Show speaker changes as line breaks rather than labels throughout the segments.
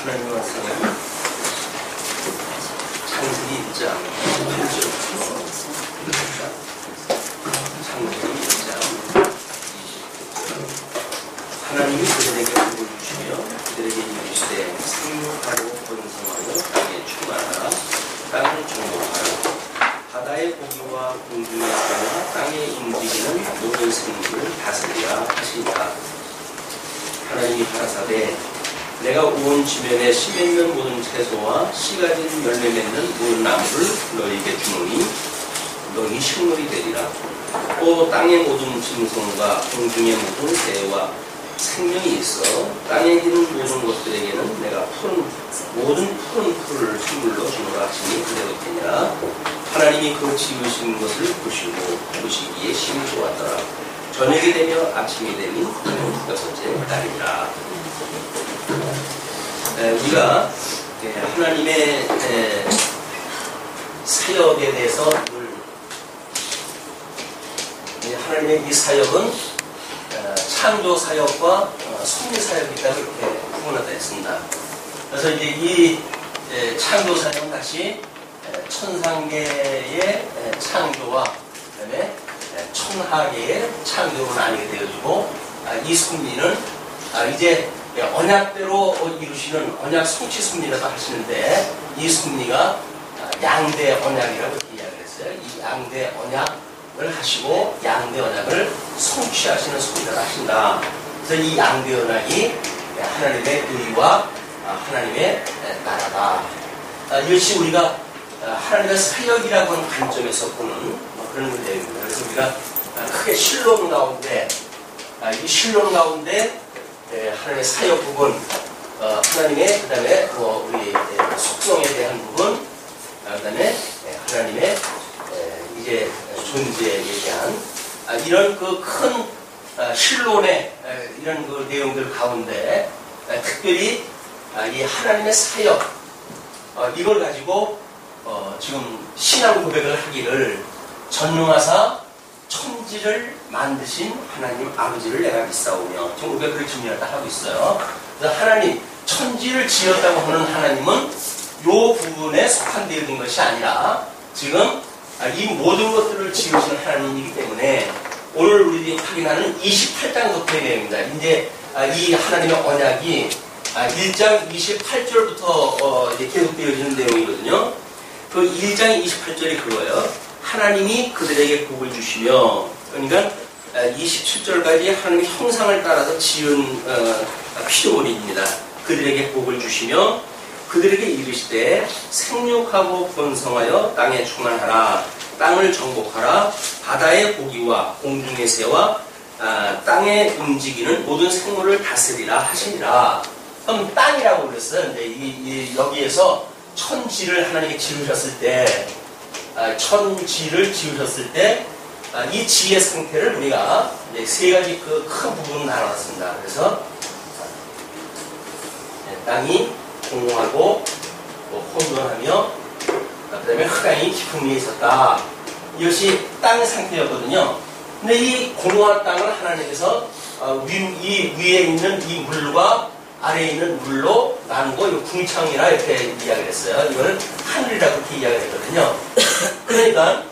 하나님 말씀은 창세기 1장 8절부터 창세기 1장 20절 하나님이 그들에게 복을 주시며 그들에게 이르시되 생육하고 번성하여 땅에 충만하라 땅을 정복하라 바다의 고기와 공중의 새와 땅에 움직이는 모든 생물을 다스리라 하시니라. 하나님이 가라사대 내가 온 지면에 씨 맺는 모든 채소와 씨 가진 열매 맺는 모든 나무를 너희에게 주노니 너희 식물이 되리라. 또 땅의 모든 짐승과 공중의 모든 새와 생명이 있어 땅에 기는 모든 것들에게는 내가 모든 푸른 풀을 식물로 주노라 하시니 그대로 되니라. 하나님이 그 지으신 것을 보시고 보시기에 심히 좋았더라. 저녁이 되며 아침이 되니 여섯째 날이라. 우리가 하나님의 사역에 대해서 하나님의 이 사역은 창조 사역과 섭리 사역이라고 이렇게 구분하다 했습니다. 그래서 이제 이 창조 사역은 다시 천상계의 창조와 그다음에 천하계의 창조로 나뉘게 되어지고 이 섭리는 이제 언약대로 이루시는 언약 성취 섭리라고 하시는데 이 섭리가 양대 언약이라고 이야기를 했어요. 이 양대 언약을 하시고 양대 언약을 성취하시는 섭리를 하신다. 그래서 이 양대 언약이 하나님의 의와 하나님의 나라다. 이것이 우리가 하나님의 사역이라고 하는 관점에서 보는 그런 내용입니다. 그래서 우리가 크게 신론 가운데 이 신론 가운데 하나님의 사역 부분, 하나님의 그 다음에 우리 속성에 대한 부분, 그 다음에 하나님의 이제 존재에 대한 이런 그 큰 신론의 이런 그 내용들 가운데 특별히 이 하나님의 사역 이걸 가지고 지금 신앙 고백을 하기를 전능하사 천지를 만드신 하나님 아버지를 내가 믿사오며 지금 우리가 그렇게 증명을 하고 있어요. 그래서 하나님 천지를 지었다고 하는 하나님은 요 부분에 속한 되어 있는 것이 아니라 지금 이 모든 것들을 지으신 하나님이기 때문에 오늘 우리들이 확인하는 28장 속의 내용입니다. 이제 이 하나님의 언약이 1장 28절부터 계속되어지는 내용이거든요. 그 1장 28절이 그거예요. 하나님이 그들에게 복을 주시며, 그러니까 27절까지 하나님의 형상을 따라서 지은 피조물입니다. 그들에게 복을 주시며 그들에게 이르시되 생육하고 번성하여 땅에 충만하라. 땅을 정복하라. 바다의 고기와 공중의 새와 땅에 움직이는 모든 생물을 다스리라 하시니라. 그럼 땅이라고 그랬어요. 근데 여기에서 천지를 하나님이 지으셨을 때 이 지의 상태를 우리가 세 가지 그 큰 부분으로 나눴습니다. 그래서 땅이 공허하고 혼돈하며 그다음에 흑암이 깊은 위에 있었다. 이것이 땅의 상태였거든요. 근데 이 공허한 땅을 하나님께서 이 위에 있는 이 물과 아래에 있는 물로 나누고 이 궁창이라 이렇게 이야기를 했어요. 이걸 하늘이라고 그렇게 이야기를 했거든요. 그러니까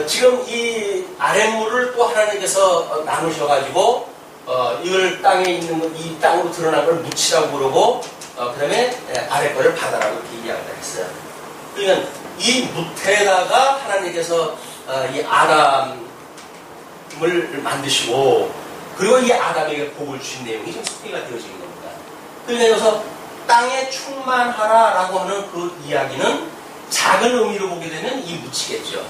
지금 이 아랫물을 또 하나님께서 나누셔가지고 이걸 땅에 있는 이 땅으로 드러난 걸 묻히라고 그러고 그 다음에 아래 거를 바다라고 이렇게 이야기를 했어요. 그러니까 이 묻에다가 하나님께서 이 아담을 만드시고 그리고 이 아담에게 복을 주신 내용이 지금 소개가 되어지는 겁니다. 그러니까 여기서 땅에 충만하라라고 하는 그 이야기는 작은 의미로 보게 되면 이 묻히겠죠.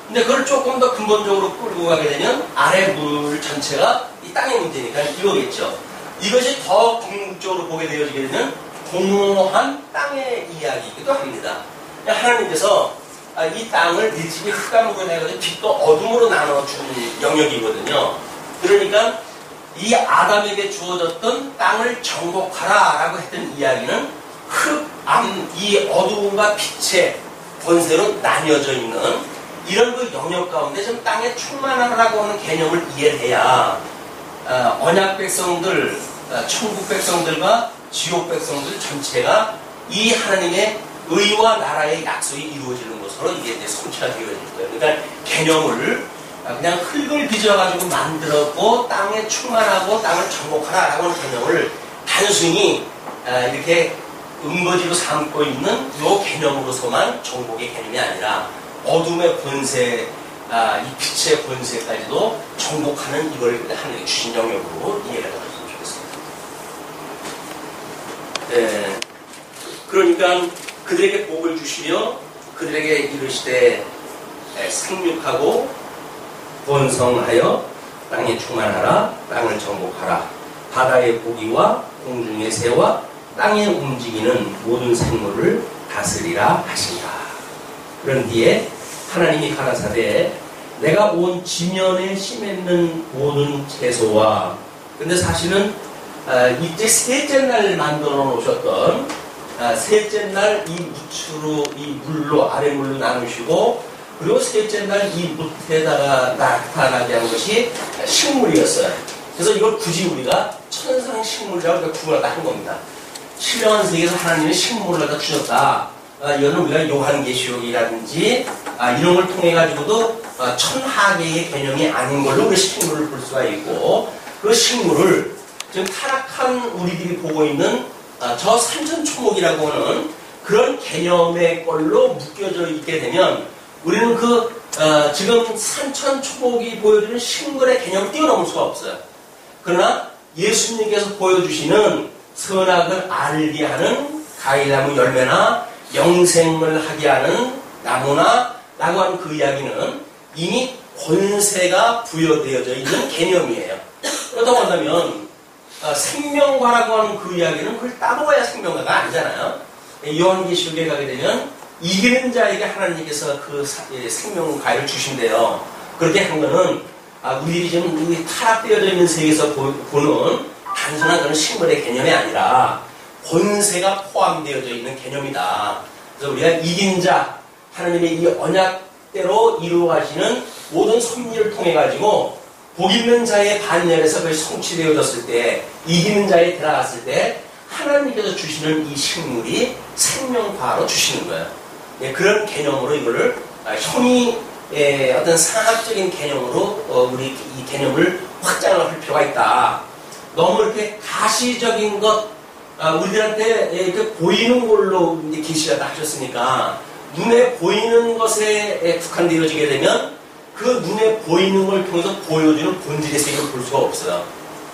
근데 그걸 조금 더 근본적으로 끌고 가게 되면 아래 물 전체가 이 땅의 문제니까 이거겠죠. 이것이 더 궁극적으로 보게 되어지게 되면 공허한 땅의 이야기이기도 합니다. 하나님께서 이 땅을 네 집이 흑암으로 해가지고 빛도 어둠으로 나눠준 영역이거든요. 그러니까 이 아담에게 주어졌던 땅을 정복하라 라고 했던 이야기는 흑암, 이 어두움과 빛의 권세로 나뉘어져 있는 이런 그 영역 가운데 좀 땅에 충만하라고 하는 개념을 이해해야 언약 백성들, 천국 백성들과 지옥 백성들 전체가 이 하나님의 의와 나라의 약속이 이루어지는 것으로 이게 이제 성취가 되어질 거예요. 그러니까 개념을 그냥 흙을 빚어가지고 만들었고 땅에 충만하고 땅을 정복하라라고 하는 개념을 단순히 이렇게 은거지로 삼고 있는 이 개념으로서만 정복의 개념이 아니라 어둠의 권세, 이 빛의 권세까지도 정복하는 이걸 하나님이 주신 영역으로 이해가 되었으면 좋겠습니다. 네. 그러니까 그들에게 복을 주시며 그들에게 이르시되 생육하고 번성하여 땅에 충만하라, 땅을 정복하라. 바다의 고기와 공중의 새와 땅에 움직이는 모든 생물을 다스리라 하신다. 그런 뒤에 하나님이 가라사대 내가 온 지면에 심했는 모든 채소와, 근데 사실은 이제 셋째 날 만들어 놓으셨던 셋째 날 이 무추로 이 물로 아래물로 나누시고 그리고 셋째 날 이 무태에다가 나타나게 한 것이 식물이었어요. 그래서 이걸 굳이 우리가 천상식물이라고 구분하다 한 겁니다. 신령한 세계에서 하나님이 식물을 갖다 주셨다. 이거는 우리가 요한계시록이라든지 이런 걸 통해 가지고도 천하계의 개념이 아닌 걸로 우리 식물을 볼 수가 있고, 그 식물을 지금 타락한 우리들이 보고 있는 저 산천초목이라고 하는 그런 개념의 걸로 묶여져 있게 되면 우리는 그 지금 산천초목이 보여주는 식물의 개념을 뛰어넘을 수가 없어요. 그러나 예수님께서 보여주시는 선악을 알게 하는 가이나무 열매나 영생을 하게 하는 나무나 라고 하는 그 이야기는 이미 권세가 부여되어져 있는 개념이에요. 그렇다고 한다면 생명과라고 하는 그 이야기는 그걸 따먹어야 생명과가 아니잖아요. 요한계시록에 가게 되면 이기는 자에게 하나님께서 그 생명과를 주신대요. 그렇게 한 거는 우리들이 지금 타락되어져 있는 세계에서 보는 단순한 그런 식물의 개념이 아니라 권세가 포함되어져 있는 개념이다. 그래서 우리가 이긴 자, 하나님의 이 언약대로 이루어가시는 모든 섭리를 통해 가지고 복 있는 자의 반열에서 그것이 성취되어졌을 때, 이기는 자에 들어갔을 때 하나님께서 주시는 이 식물이 생명과로 주시는 거예요. 네, 그런 개념으로 이거를 형이 어떤 상학적인 개념으로 우리 이 개념을 확장을 할 필요가 있다. 너무 이렇게 가시적인 것, 우리들한테 이렇게 보이는 걸로 이제 계시가 하셨으니까 눈에 보이는 것에 국한되어지게 되면 그 눈에 보이는 걸 통해서 보여주는 본질의 세계를 볼 수가 없어요.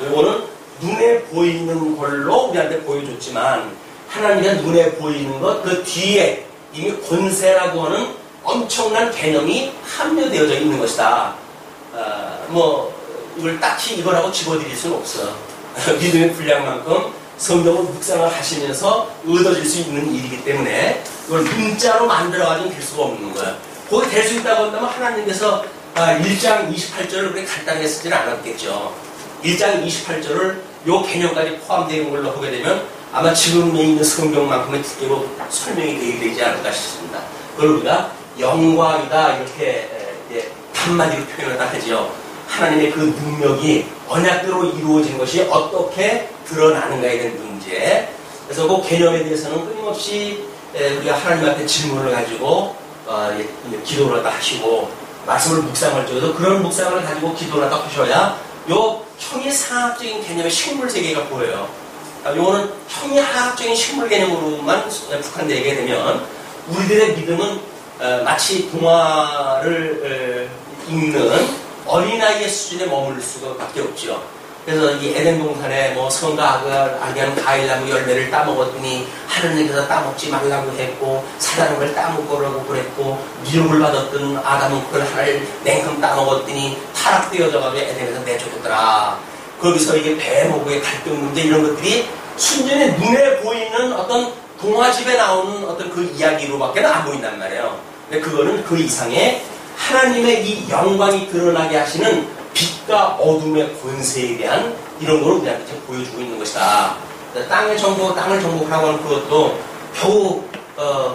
이거는 눈에 보이는 걸로 우리한테 보여줬지만 하나님의 눈에 보이는 것 그 뒤에 이미 권세라고 하는 엄청난 개념이 함유되어져 있는 것이다. 이걸 딱히 이거라고 집어드릴 수는 없어요. 믿음의 분량만큼 성경을 묵상을 하시면서 얻어질 수 있는 일이기 때문에 이걸 문자로 만들어가지고 될 수가 없는 거예요. 거기 될 수 있다고 한다면 하나님께서 1장 28절을 그렇게 간단하게 쓰지는 않았겠죠. 1장 28절을 요 개념까지 포함되는 걸로 하게 되면 아마 지금에 있는 성경만큼의 두께로 설명이 되지 않을까 싶습니다. 그걸 우리가 영광이다 이렇게 한마디로 표현하다 하죠. 하나님의 그 능력이 언약대로 이루어진 것이 어떻게 드러나는가에 대한 문제. 그래서 그 개념에 대해서는 끊임없이 우리가 하나님 앞에 질문을 가지고 기도를 하다 하시고 말씀을 묵상할 적에도 그런 묵상을 가지고 기도를 하다 하셔야 요 형이 상학적인 개념의 식물 세계가 보여요. 요거는 형이 하학적인 식물 개념으로만 국한되게 되면 우리들의 믿음은 마치 동화를 읽는 어린아이의 수준에 머물 수밖에 없죠. 그래서 이 에덴 동산에 선과 악을 알게 하는 과일나무 열매를 따먹었더니 하느님께서 따먹지 말라고 했고 사단은 그걸 따먹으라고 그랬고 미움을 받았던 아담은 그걸 하나를 냉큼 따먹었더니 타락되어져가지고 에덴에서 내쫓겼더라. 거기서 이게 배모구의 갈등 문제 이런 것들이 순전히 눈에 보이는 어떤 동화집에 나오는 어떤 그 이야기로밖에 안 보인단 말이에요. 근데 그거는 그 이상의 하나님의 이 영광이 드러나게 하시는 빛과 어둠의 권세에 대한 이런 걸 우리한테 보여주고 있는 것이다. 땅을 정복하라고 하는 그것도 겨우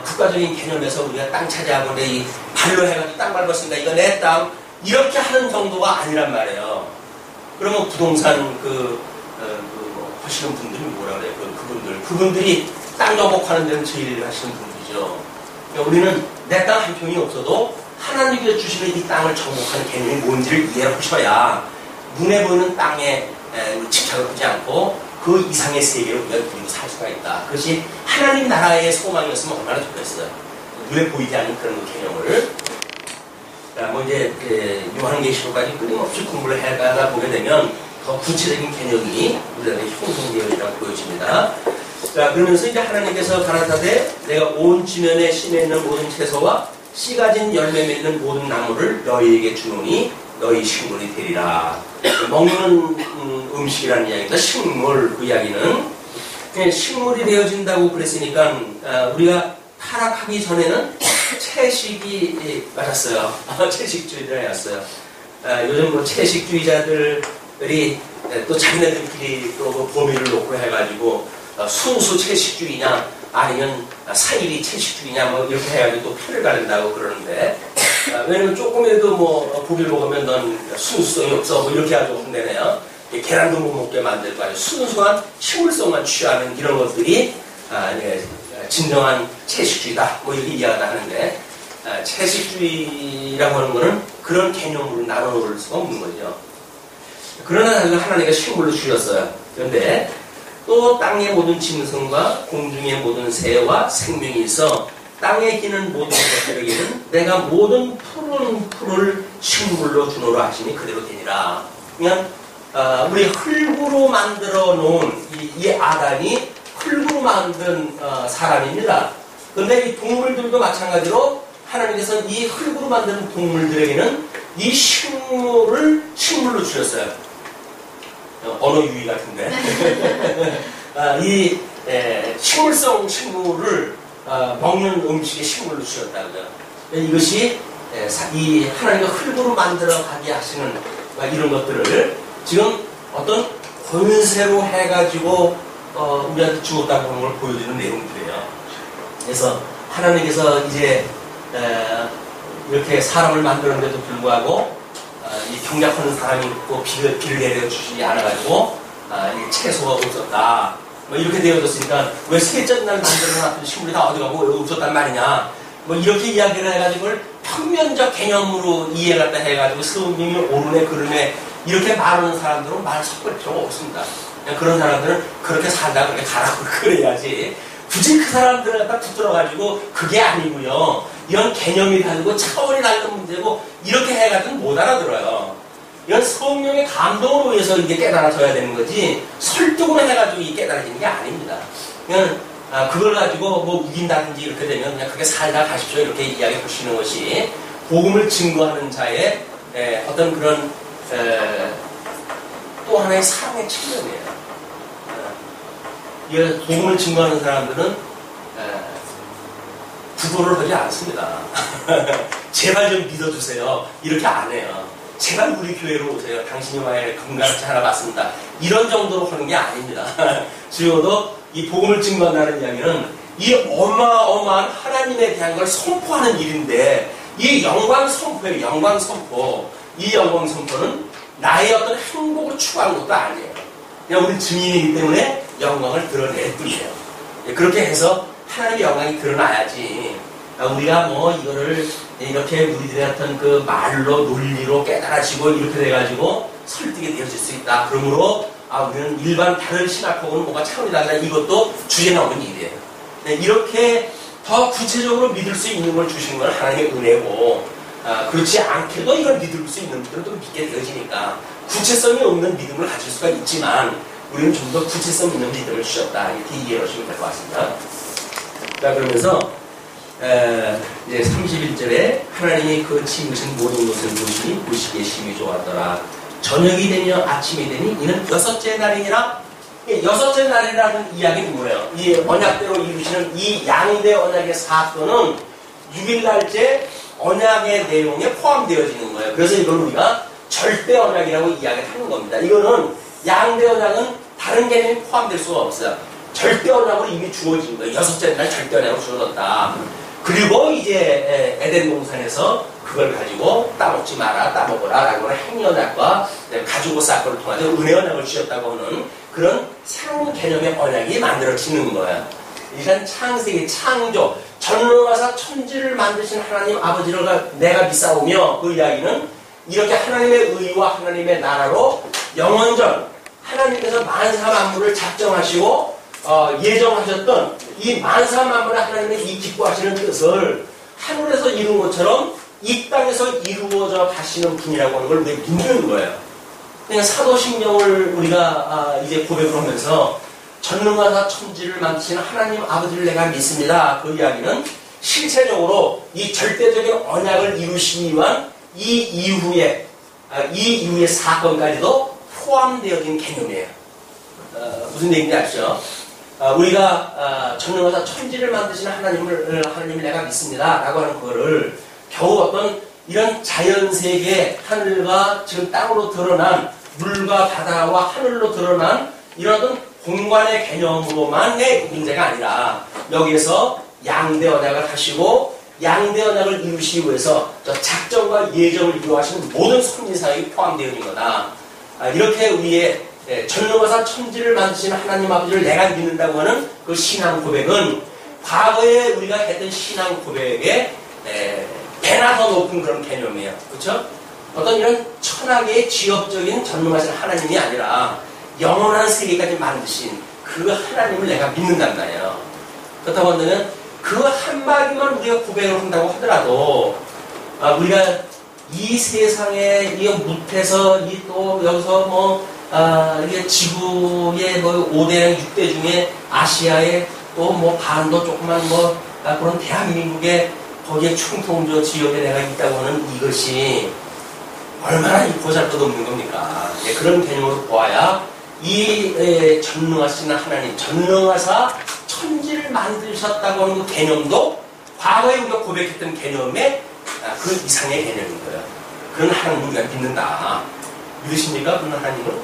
국가적인 개념에서 우리가 땅 차지하고 이 발로 해가지고 땅 밟았으니까 이거 내 땅 이렇게 하는 정도가 아니란 말이에요. 그러면 부동산 하시는 분들이 뭐라 그래요? 그분들이 땅 여복하는 데는 제일 하시는 분들이죠. 그러니까 우리는 내 땅 한 평이 없어도 하나님께서 주시는 이 땅을 정복하는 개념이 뭔지를 이해하셔야 눈에 보이는 땅에 집착을 하지 않고 그 이상의 세계를 우리가 누리고 살 수가 있다. 그것이 하나님 나라의 소망이었으면 얼마나 좋겠어요. 눈에 보이지 않는 그런 개념을. 뭐 이제 요한계시록까지 끊임없이 공부를 해가다 보게 되면 더 구체적인 개념이 우리에게 형성되어 있다고 보여집니다. 자, 그러면서 이제 하나님께서 가라사대 내가 온 지면에 심에 있는 모든 채소와 씨 가진 열매 맺는 모든 나무를 너희에게 주노니 너희 식물이 되리라. 먹는 음식이라는 이야기입니다. 식물, 그 이야기는 식물이 되어진다고 그랬으니까 우리가 타락하기 전에는 채식이 맞았어요. 채식주의자였어요. 요즘 뭐 채식주의자들이 또 자기네들끼리 또 범위를 놓고 해가지고 순수 채식주의냐 아니면 사일이 채식주의냐 뭐 이렇게 해가지고 또 표를 가른다고 그러는데 왜냐면 조금이라도 뭐 고기를 먹으면 넌 순수성이 없어 뭐 이렇게 아주 혼내네요. 계란도 못 먹게 만들고 아주 순수한 식물성만 취하는 이런 것들이 진정한 채식주의다 뭐 이렇게 이야기를 하는데 채식주의라고 하는 것은 그런 개념으로 나눠놓을 수가 없는 거죠. 그러나 하나님께서 식물로 주셨어요. 그런데 또 땅의 모든 짐승과 공중의 모든 새와 생명이 있어 땅에 기는 모든 것들에게는 내가 모든 푸른 풀을 식물로 주노라 하시니 그대로 되니라. 그냥 우리 흙으로 만들어 놓은 이 아담이 흙으로 만든 사람입니다. 그런데 이 동물들도 마찬가지로 하나님께서 이 흙으로 만든 동물들에게는 이 식물로 주셨어요. 언어 유희 같은데. 이 식물성 식물을 먹는 음식의 식물로 주셨다고요. 이것이 이 하나님과 흙으로 만들어 가게 하시는 이런 것들을 지금 어떤 권세로 해가지고 우리한테 주었다고 하는 걸 보여주는 내용들이에요. 그래서 하나님께서 이제 이렇게 사람을 만드는데도 불구하고 이 경작하는 사람이 있고 비를 내려 주시지 않아가지고 이 채소가 없었다. 뭐 이렇게 되어졌으니까 왜 셋째 날 만들어놨던 식물이 다 어디 가고 여기 없었단 말이냐. 뭐 이렇게 이야기를 해가지고 평면적 개념으로 이해갖다 해가지고 성경이 옳으네 그러네 이렇게 말하는 사람들은 말 섞을 필요가 없습니다. 그냥 그런 사람들은 그렇게 살다 그렇게 가라고 그래야지. 굳이 그 사람들을 갖다 붙들어가지고 그게 아니고요. 이런 개념이 다르고 차원이 다른 문제고 이렇게 해가지고 못 알아들어요. 이건 성령의 감동으로 의해서 이게 깨달아져야 되는 거지 설득으로 해가지고 이게 깨달아지는 게 아닙니다. 그냥 그걸 가지고 뭐 우긴다든지 이렇게 되면 그냥 그게 살다 가십시오 이렇게 이야기해 보시는 것이 복음을 증거하는 자의 어떤 그런 또 하나의 사랑의 측면이에요. 이 복음을 증거하는 사람들은 구도를 하지 않습니다. 제발 좀 믿어주세요. 이렇게 안 해요. 제발 우리 교회로 오세요. 당신이 와야 건강하지 하나 받습니다. 이런 정도로 하는 게 아닙니다. 적어도 이 복음을 증거한다는 이야기는 이 어마어마한 하나님에 대한 걸 선포하는 일인데 이 영광 선포예요. 영광 선포. 이 영광 선포는 나의 어떤 행복을 추구하는 것도 아니에요. 그냥 우리 증인이기 때문에 영광을 드러낼 뿐이에요. 그렇게 해서 하나님의 영광이 드러나야지 우리가 뭐 이거를 이렇게 우리들의 어떤 그 말로 논리로 깨달아지고 이렇게 돼가지고 설득이 되어질 수 있다. 그러므로 우리는 일반 다른 신학하고는 뭔가 차원이 달라. 이것도 주제 나오는 일이에요. 이렇게 더 구체적으로 믿을 수 있는 걸 주시는 건 하나님의 은혜고 그렇지 않게도 이걸 믿을 수 있는 분들은 또 믿게 되어지니까 구체성이 없는 믿음을 가질 수가 있지만 우리는 좀 더 구체성 있는 믿음을 주셨다. 이렇게 이해해 주시면 될 것 같습니다. 자, 그러면서 이제 31절에 하나님이 그 지으신 모든 것을 보시니 보시기에 심히 좋았더라. 저녁이 되며 아침이 되니 이는 여섯째 날이니라. 여섯째 날이라는 이야기는 뭐예요? 이 언약대로 이루시는 이 양대 언약의 사건은 6일날째 언약의 내용에 포함되어지는 거예요. 그래서 이걸 우리가 절대 언약이라고 이야기하는 겁니다. 이거는 양대 언약은 다른 개념이 포함될 수가 없어요. 절대 언약으로 이미 주어진 거예요. 여섯째 날 절대 언약으로 주어졌다. 그리고 이제 에덴 동산에서 그걸 가지고 따먹지 마라, 따먹어라 라고 하는 행위 언약과 가지고 사건을 통해서 은혜 언약을 주셨다고 하는 그런 새로운 개념의 언약이 만들어지는 거야. 이런 창세기, 창조, 전능하사 천지를 만드신 하나님 아버지를 내가 믿사오며, 그 이야기는 이렇게 하나님의 의와 하나님의 나라로 영원전 하나님께서 만사 만물을 작정하시고 예정하셨던 이 만사 만물의 하나님의 이 기뻐하시는 뜻을 하늘에서 이룬 것처럼 이 땅에서 이루어져 가시는 분이라고 하는 걸 우리가 믿는 거예요. 그러니까 사도신경을 우리가 이제 고백을 하면서 전능하사 천지를 만드시는 하나님 아버지를 내가 믿습니다. 그 이야기는 실체적으로 이 절대적인 언약을 이루시기 위한 이 이후의 사건까지도 포함되어진 개념이에요. 무슨 얘기인지 아시죠? 우리가 전능하사 천지를 만드시는 하나님을 내가 믿습니다. 라고 하는 그거를 겨우 어떤 이런 자연세계, 하늘과 지금 땅으로 드러난 물과 바다와 하늘로 드러난 이런 어떤 공간의 개념으로만의 문제가 아니라 여기에서 양대 언약을 하시고 양대 언약을 이루시기 위해서 저 작정과 예정을 이루하시는 모든 섭리사역이 포함되어 있는 거다. 이렇게 우리의 전능하사 천지를 만드시는 하나님 아버지를 내가 믿는다고 하는 그 신앙 고백은 과거에 우리가 했던 신앙 고백에 배나 더 높은 그런 개념이에요. 그렇죠? 어떤 이런 천하계의 지역적인 전능하신 하나님이 아니라 영원한 세계까지 만드신 그 하나님을 내가 믿는단 말이에요. 그렇다고 한다면 그 한마디만 우리가 고백을 한다고 하더라도 우리가 이 세상에 이 무태서 이 또 여기서 이게 지구의 5대랑 6대 중에 아시아에 또 반도 조그만 그런 대한민국의 거기에 충통저 지역에 내가 있다고 하는 이것이 얼마나 이 보잘것없는 겁니까? 그런 개념으로 보아야 이 전능하신 하나님, 전능하사 천지를 만드셨다고 하는 그 개념도 과거에 우리가 고백했던 개념의 그 이상의 개념인 거예요. 그런 하나님을 우리가 믿는다. 믿으십니까? 그런 하나님을?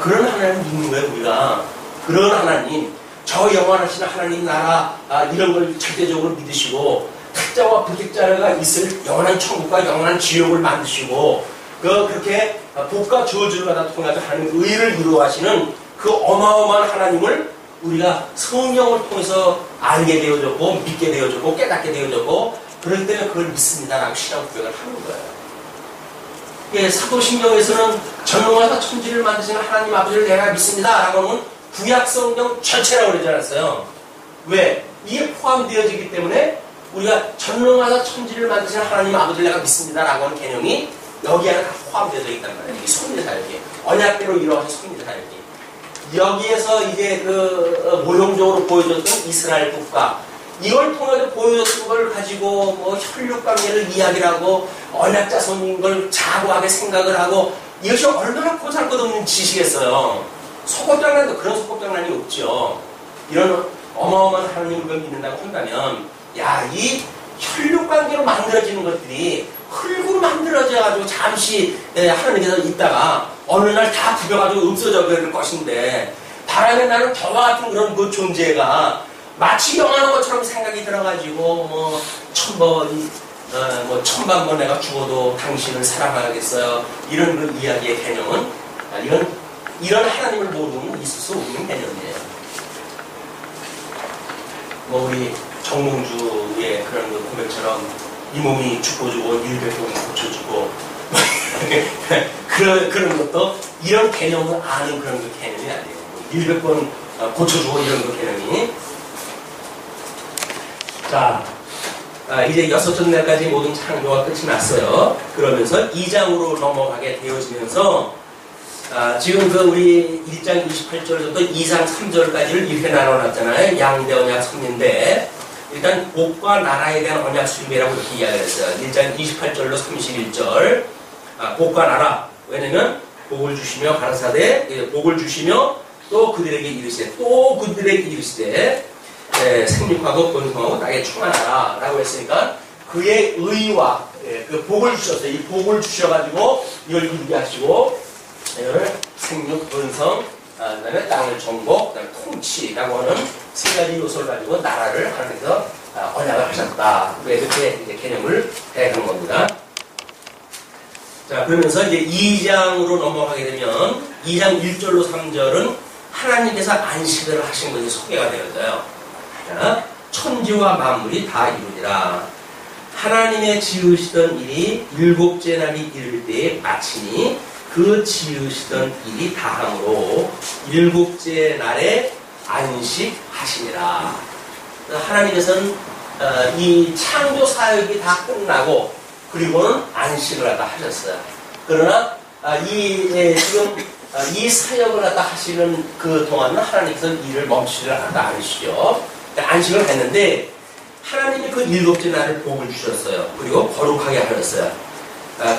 그런 하나님을 믿는 거예요, 우리가. 그런 하나님, 저 영원하신 하나님 나라, 이런 걸 절대적으로 믿으시고, 택자와 불택자가 있을 영원한 천국과 영원한 지옥을 만드시고, 그렇게 복과 저주를 다 통해서 하나님 의를 이루어하시는 그 어마어마한 하나님을 우리가 성령을 통해서 알게 되어졌고, 믿게 되어졌고, 깨닫게 되어졌고, 그렇기 때문에 그걸 믿습니다라고 신앙 고백을 하는 거예요. 사도신경에서는 전능하사 천지를 만드시는 하나님 아버지를 내가 믿습니다라고 하는 구약성경 전체라고 그러지 않았어요. 왜? 이게 포함되어지기 때문에 우리가 전능하사 천지를 만드시는 하나님 아버지를 내가 믿습니다라고 하는 개념이 여기 안에 다 포함되어 있단 말이에요. 이 섭리사역이 언약대로 이루어진 섭리사역이 여기에서 이제 그 모형적으로 보여줬던 이스라엘 국가, 이걸 통해서 보여줬던 걸 가지고 혈육관계를 이야기를 하고 언약자손인 걸 자고하게 생각을 하고, 이것이 얼마나 보잘것없는 짓이겠어요. 소꿉장난도 그런 소꿉장난이 없죠. 이런 어마어마한 하나님을 믿는다고 한다면, 이 혈육관계로 만들어지는 것들이 흙으로 만들어져가지고 잠시 하나님께서 있다가 어느 날 다 부벼가지고 없어져 버릴 것인데, 바람에 나는 저와 같은 그런 그 존재가 마치 영원한 것처럼 생각이 들어가지고 천만 번 내가 죽어도 당신을 사랑하겠어요, 이런 그 이야기의 개념은 이런 하나님을 모르면 있을 수 없는 개념이에요. 우리 정몽주의 그런 그 고백처럼 이 몸이 죽어주고 100번 고쳐주고 그런 것도 이런 개념을 아는 그런 그 개념이 아니에요. 100번 고쳐주고 이런 그 개념이. 자, 이제 6전날까지 모든 창조가 끝이 났어요. 그러면서 2장으로 넘어가게 되어지면서 지금 우리 1장 28절부터 2장 3절까지를 이렇게 나눠놨잖아요. 양대 언약 섭리인데, 일단 복과 나라에 대한 언약 수립이라고 이렇게 이야기를 했어요. 1장 28절로 31절. 복과 나라. 왜냐면 복을 주시며 가라사대, 복을 주시며 또 그들에게 이르시되, 또 그들에게 이르시되 생육하고 번성하고 땅에 충만하라 라고 했으니까 그의 의와 그 복을 주셨어요. 이 복을 주셔가지고 이걸 이루게 하시고, 이거를 생육, 번성, 그다음에 땅을 정복, 그다음에 통치라고 하는 세 가지 요소를 가지고 나라를 하나님께서 언약을 하셨다. 이렇게 이제 개념을 해간 겁니다. 자, 그러면서 이제 2장으로 넘어가게 되면 2장 1절로 3절은 하나님께서 안식을 하신 것이 소개가 되어져요. 자, 천지와 만물이 다 이루니라. 하나님의 지으시던 일이 일곱째 날이 이를 때에 마치니 그 지으시던 일이 다함으로 일곱째 날에 안식하시니라. 하나님께서는 이 창조 사역이 다 끝나고 그리고는 안식을 갖다 하셨어요. 그러나 지금 이 사역을 갖다 하시는 그 동안은 하나님께서는 일을 멈추지 않으시죠. 안식을 했는데 하나님이 그 일곱째 날을 복을 주셨어요. 그리고 거룩하게 하셨어요.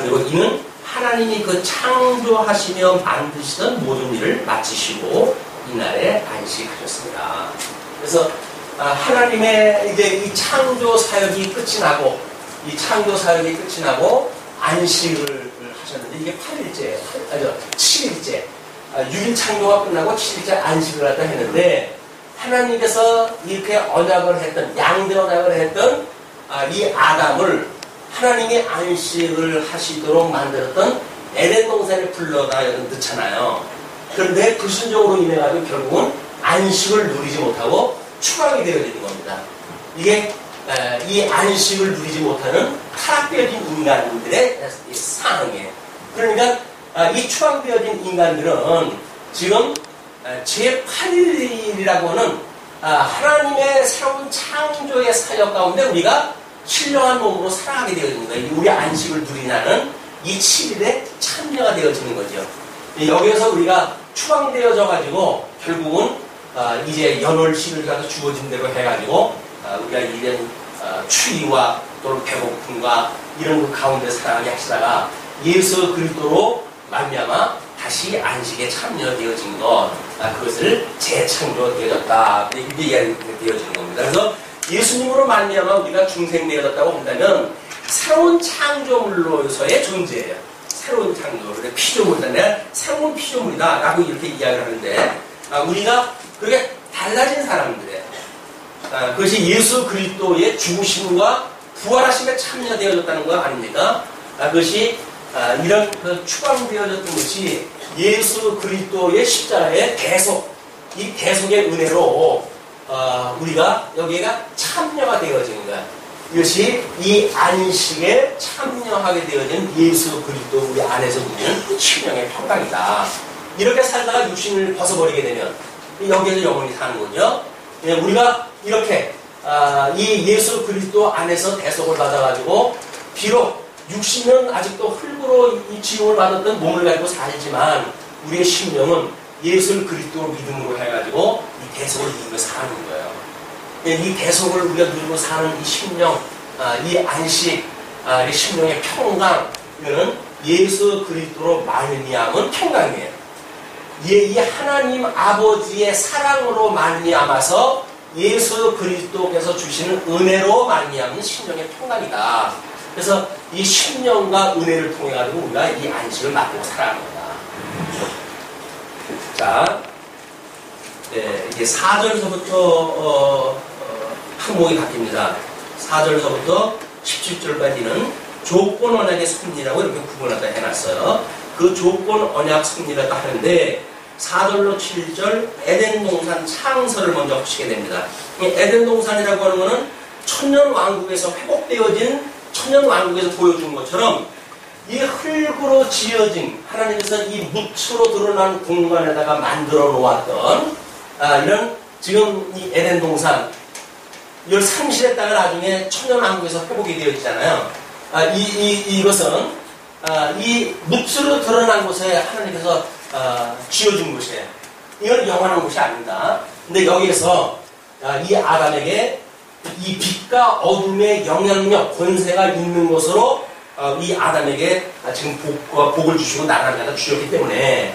그리고 이는 하나님이 그 창조하시며 만드시던 모든 일을 마치시고 이날에 안식하셨습니다. 그래서 하나님의 이제 이 창조 사역이 끝이 나고 안식을 하셨는데 이게 8일째, 7일째, 6일 창조가 끝나고 7일째 안식을 갖다 했는데 하나님께서 이렇게 언약을 했던, 양대 언약을 했던 이 아담을 하나님이 안식을 하시도록 만들었던 에덴 동산에 불러다 넣잖아요. 그런데 불순종으로 인해가지고 결국은 안식을 누리지 못하고 추방이 되어지는 겁니다. 이게 이 안식을 누리지 못하는 타락되어진 인간들의 상황이에요. 그러니까 이 추방되어진 인간들은 지금 제8일이라고 하는 하나님의 새로운 창조의 사역 가운데 우리가 신령한 몸으로 살아가게 되어지는 거예요. 우리 안식을 누리나는 이 7일에 참여가 되어지는 거죠. 여기에서 우리가 추방되어져 가지고 결국은 이제 연월식을 가서 주어진 대로 해가지고 우리가 이런 추위와 또는 배고픔과 이런 것 가운데 살아가게 하시다가 예수 그리스도로 말미암아 다시 안식에 참여되어진 것, 그것을 재창조되어졌다 이렇게 이야기되어지는 겁니다. 그래서 예수님으로 말미암아 우리가 중생되어졌다고 한다면 새로운 창조물로서의 존재예요. 새로운 창조, 그래 피조물이다, 새로운 피조물이다 라고 이렇게 이야기를 하는데 우리가 그렇게 달라진 사람들이에요. 그것이 예수 그리스도의 죽으심과 부활하심에 참여되어졌다는 거 아닙니까? 그것이 이런 추방되어졌던 것이 예수 그리스도의 십자가의 대속, 이 대속의 은혜로 우리가 여기가 참여가 되어지는 거야. 이것이 이 안식에 참여하게 되어진 예수 그리스도 우리 안에서 누리는 신령의 평강이다. 이렇게 살다가 육신을 벗어버리게 되면 여기에서 영원히 사는 거죠. 우리가 이렇게 이 예수 그리스도 안에서 대속을 받아가지고 비록 육신은 아직도 흙으로 이 지옥을 받았던 몸을 가지고 살지만 우리의 심령은 예수 그리스도 믿음으로 해가지고 이 대속을 누리며 사는 거예요. 이 대속을 우리가 누리며 사는 이 심령, 이 안식, 이 심령의 평강, 이거는 예수 그리스도로 말미암은 평강이에요. 이 하나님 아버지의 사랑으로 말미암아서 예수 그리스도께서 주시는 은혜로 말미암은 심령의 평강이다. 그래서 이 심령과 은혜를 통해 가지고 우리가 이 안식을 맡고 살아가는 거다. 자, 이제 4절서부터 항목이 바뀝니다. 4절서부터 17절까지는 조건 언약의 섭리라고 이렇게 구분하다 해놨어요. 그 조건 언약 섭리라고 하는데 4절로 7절 에덴 동산 창설을 먼저 하시게 됩니다. 에덴 동산이라고 하는 것은 천년 왕국에서 회복되어진 천년 왕국에서 보여준 것처럼 이 흙으로 지어진 하나님께서 이 묻으로 드러난 공간에다가 만들어 놓았던 이런 지금 이 에덴 동산 이걸 상실했다가 나중에 천년 왕국에서 회복이 되어지잖아요. 이것은 이 묻으로 드러난 곳에 하나님께서 지어준 곳이에요. 이건 영원한 곳이 아닙니다. 근데 여기에서 이 아담에게 이 빛과 어둠의 영향력, 권세가 있는 것으로 이 아담에게 지금 복을 주시고 나라를 갖다 주셨기 때문에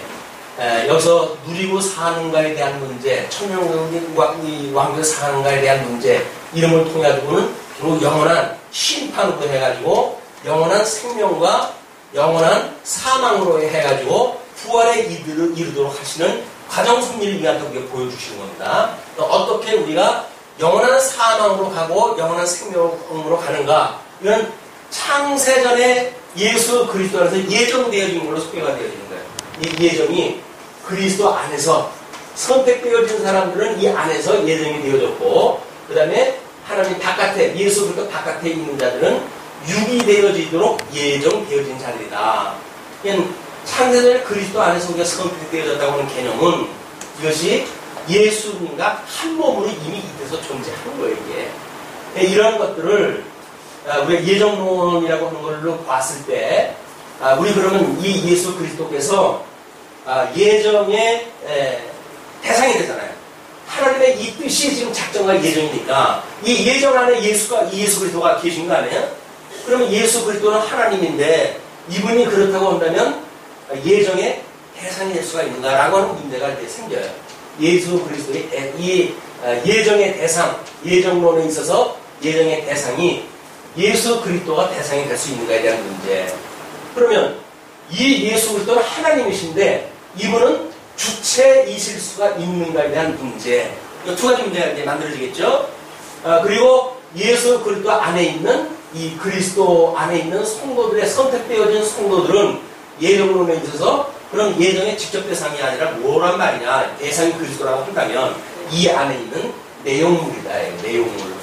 여기서 누리고 사는가에 대한 문제, 천년왕국에서 사는가에 대한 문제 이런 걸 통해 가지고는 결국 영원한 심판으로 해가지고 영원한 생명과 영원한 사망으로 해가지고 부활에 이르도록 하시는 과정 섭리를 이한테 보여주시는 겁니다. 어떻게 우리가 영원한 사망으로 가고 영원한 생명으로 가는가? 이런 창세전에 예수 그리스도 안에서 예정되어진 걸로 소개가 되어지는 거예요. 이 예정이 그리스도 안에서 선택되어진 사람들은 이 안에서 예정이 되어졌고, 그 다음에 하나님 바깥에, 예수 그리스도 바깥에 있는 자들은 육이 되어지도록 예정되어진 자들이다. 그러니까 창세전에 그리스도 안에서 우리가 선택되어졌다고 하는 개념은 이것이 예수님과 한 몸으로 이미 이때서 존재하는 거예요, 이게. 이러한 것들을 우리가 예정론이라고 하는 걸로 봤을 때, 우리 그러면 이 예수 그리스도께서 예정의 대상이 되잖아요. 하나님의 이 뜻이 지금 작정할 예정이니까 이 예정 안에 예수 그리스도가 계신 거 아니에요? 그러면 예수 그리스도는 하나님인데 이분이 그렇다고 한다면 예정의 대상이 될 수가 있는가라고 하는 문제가 이제 생겨요. 예수 그리스도의 이 예정의 대상, 예정론에 있어서 예정의 대상이 예수 그리스도가 대상이 될 수 있는가에 대한 문제. 그러면 이 예수 그리스도는 하나님이신데 이분은 주체이실 수가 있는가에 대한 문제. 이 두 가지 문제가 이제 만들어지겠죠. 그리고 예수 그리스도 안에 있는 이 그리스도 안에 있는 성도들의 선택되어진 성도들은 예정론에 있어서 그런 예정의 직접 대상이 아니라 뭐란 말이냐. 대상이 그리스도라고 한다면 이 안에 있는 내용물이다. 내용물.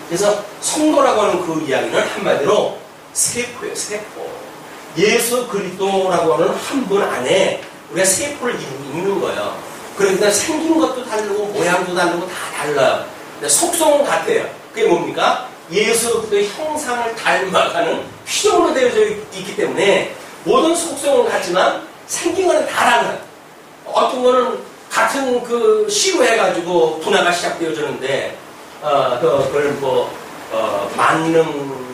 그래서 성도라고 하는 그 이야기는 한마디로 세포예요. 세포. 예수 그리스도라고 하는 한 분 안에 우리가 세포를 이루고 있는 거예요. 그러니까 생긴 것도 다르고 모양도 다르고 다 달라요. 근데 속성은 같아요. 그게 뭡니까? 예수 그리스도의 형상을 닮아가는 피조물로 되어져 있기 때문에 모든 속성은 같지만 생긴 거는 다 달라요. 어떤 거는 같은 그 씨로 해가지고 분화가 시작되어지는데 그걸 만능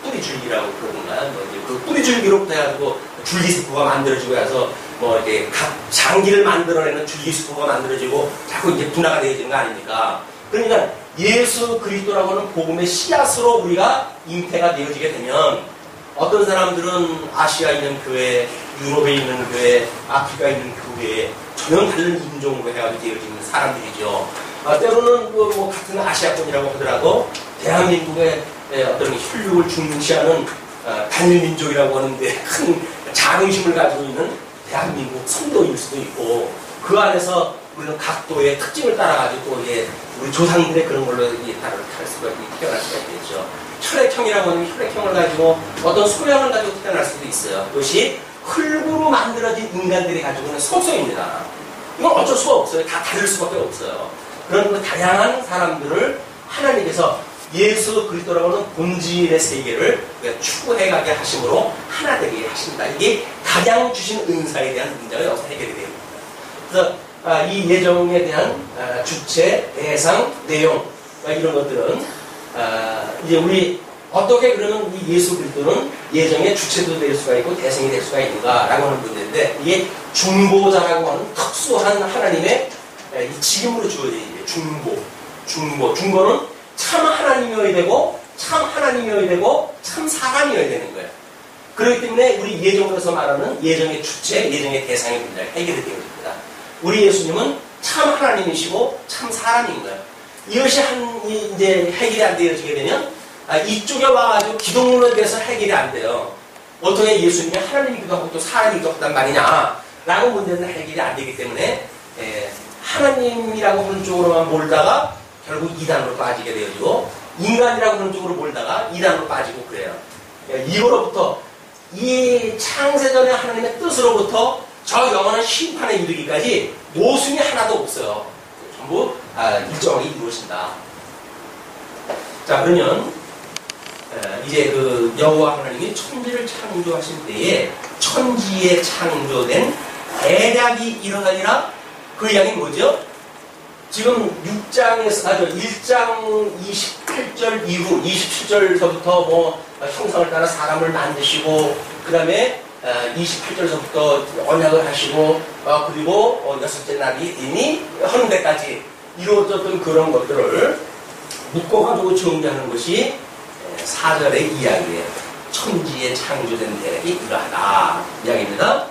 뿌리줄기라고 그러던가요? 그 뿌리줄기로부터 해가지고 줄기세포가 만들어지고 해서 이렇게 각 장기를 만들어내는 줄기세포가 만들어지고 자꾸 이제 분화가 되어지는 거 아닙니까? 그러니까 예수 그리스도라고 하는 복음의 씨앗으로 우리가 잉태가 되어지게 되면 어떤 사람들은 아시아에 있는 교회, 유럽에 있는 교회, 아프리카에 있는 교회에 전혀 다른 인종으로 해가지고 되어지는 사람들이죠. 때로는 같은 아시아권이라고 하더라도 대한민국의 어떤 혈육을 중시하는 단일민족이라고 하는데 큰 자긍심을 가지고 있는 대한민국 성도일 수도 있고 그 안에서 우리는 각도의 특징을 따라가지고 또 우리 조상들의 그런 걸로 태어날 수가 있겠죠. 혈액형이라고 하면 혈액형을 가지고 어떤 소양을 가지고 태어날 수도 있어요. 그것이 흙으로 만들어진 인간들이 가지고 있는 속성입니다. 이건 어쩔 수가 없어요. 다 다를 수밖에 없어요. 그런 그 다양한 사람들을 하나님께서 예수 그리스도라고 하는 본질의 세계를 추구해가게 하심으로 하나 되게 하십니다. 이게 가장 주신 은사에 대한 문제가 여기서 해결이 됩니다. 그래서 이 예정에 대한 주체, 대상, 내용 이런 것들은 이제 우리 어떻게 그러면 이 예수 그리스도는 예정의 주체도 될 수가 있고 대상이 될 수가 있는가라고 하는 문제인데 이게 중보자라고 하는 특수한 하나님의 이 직임으로 주어진 중보는 참 하나님이어야 되고 참 하나님이어야 되고 참 사람이어야 되는 거예요. 그렇기 때문에 우리 예정에서 말하는 예정의 주체, 예정의 대상의 문제가 해결이 되어집니다. 우리 예수님은 참 하나님이시고 참 사람인 거예요. 이것이 이제 해결이 안 되어지게 되면 이쪽에 와가지고 기독론에 대해서 해결이 안 돼요. 어떻게 예수님이 하나님이기도 하고 또 사람이기도 하단 말이냐 라고 문제는 해결이 안 되기 때문에 하나님이라고 하는 쪽으로만 몰다가 결국 이단으로 빠지게 되어지고 인간이라고 하는 쪽으로 몰다가 이단으로 빠지고 그래요. 이거로부터 이 창세전의 하나님의 뜻으로부터 저 영원한 심판에 이르기까지 모순이 하나도 없어요. 전부 일정하게 이루어진다. 자, 그러면 이제 그 여호와 하나님이 천지를 창조하실 때에 천지에 창조된 대략이 일어나니라 그 이야기는 뭐죠? 지금 1장 28절 이후 27절서부터 형상을 따라 사람을 만드시고 그 다음에 28절서부터 언약을 하시고 그리고 여섯째 날이 이미 하는 데까지 이루어졌던 그런 것들을 묶어가지고 정리하는 것이 4절의 이야기예요. 천지에 창조된 대략이 이러하다 이야기입니다.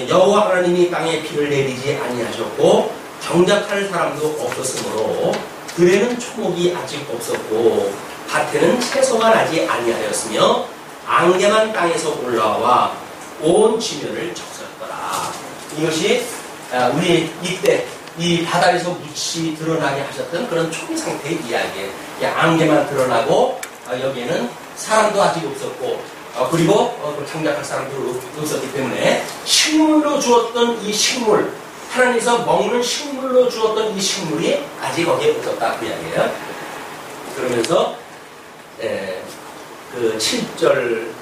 여호와 하나님이 땅에 비를 내리지 아니하셨고 경작할 사람도 없었으므로 들에는 초목이 아직 없었고 밭에는 채소가 나지 아니하였으며 안개만 땅에서 올라와 온 지면을 적셨더라. 이것이 우리 이때 이 바다에서 무치 드러나게 하셨던 그런 초기 상태의 이야기예요. 안개만 드러나고 여기에는 사람도 아직 없었고 그리고 경작할 사람도 없었기 때문에 식물로 주었던 이 식물, 하나님께서 먹는 식물로 주었던 이 식물이 아직 거기에 없었다 그 이야기예요. 그러면서 그 7절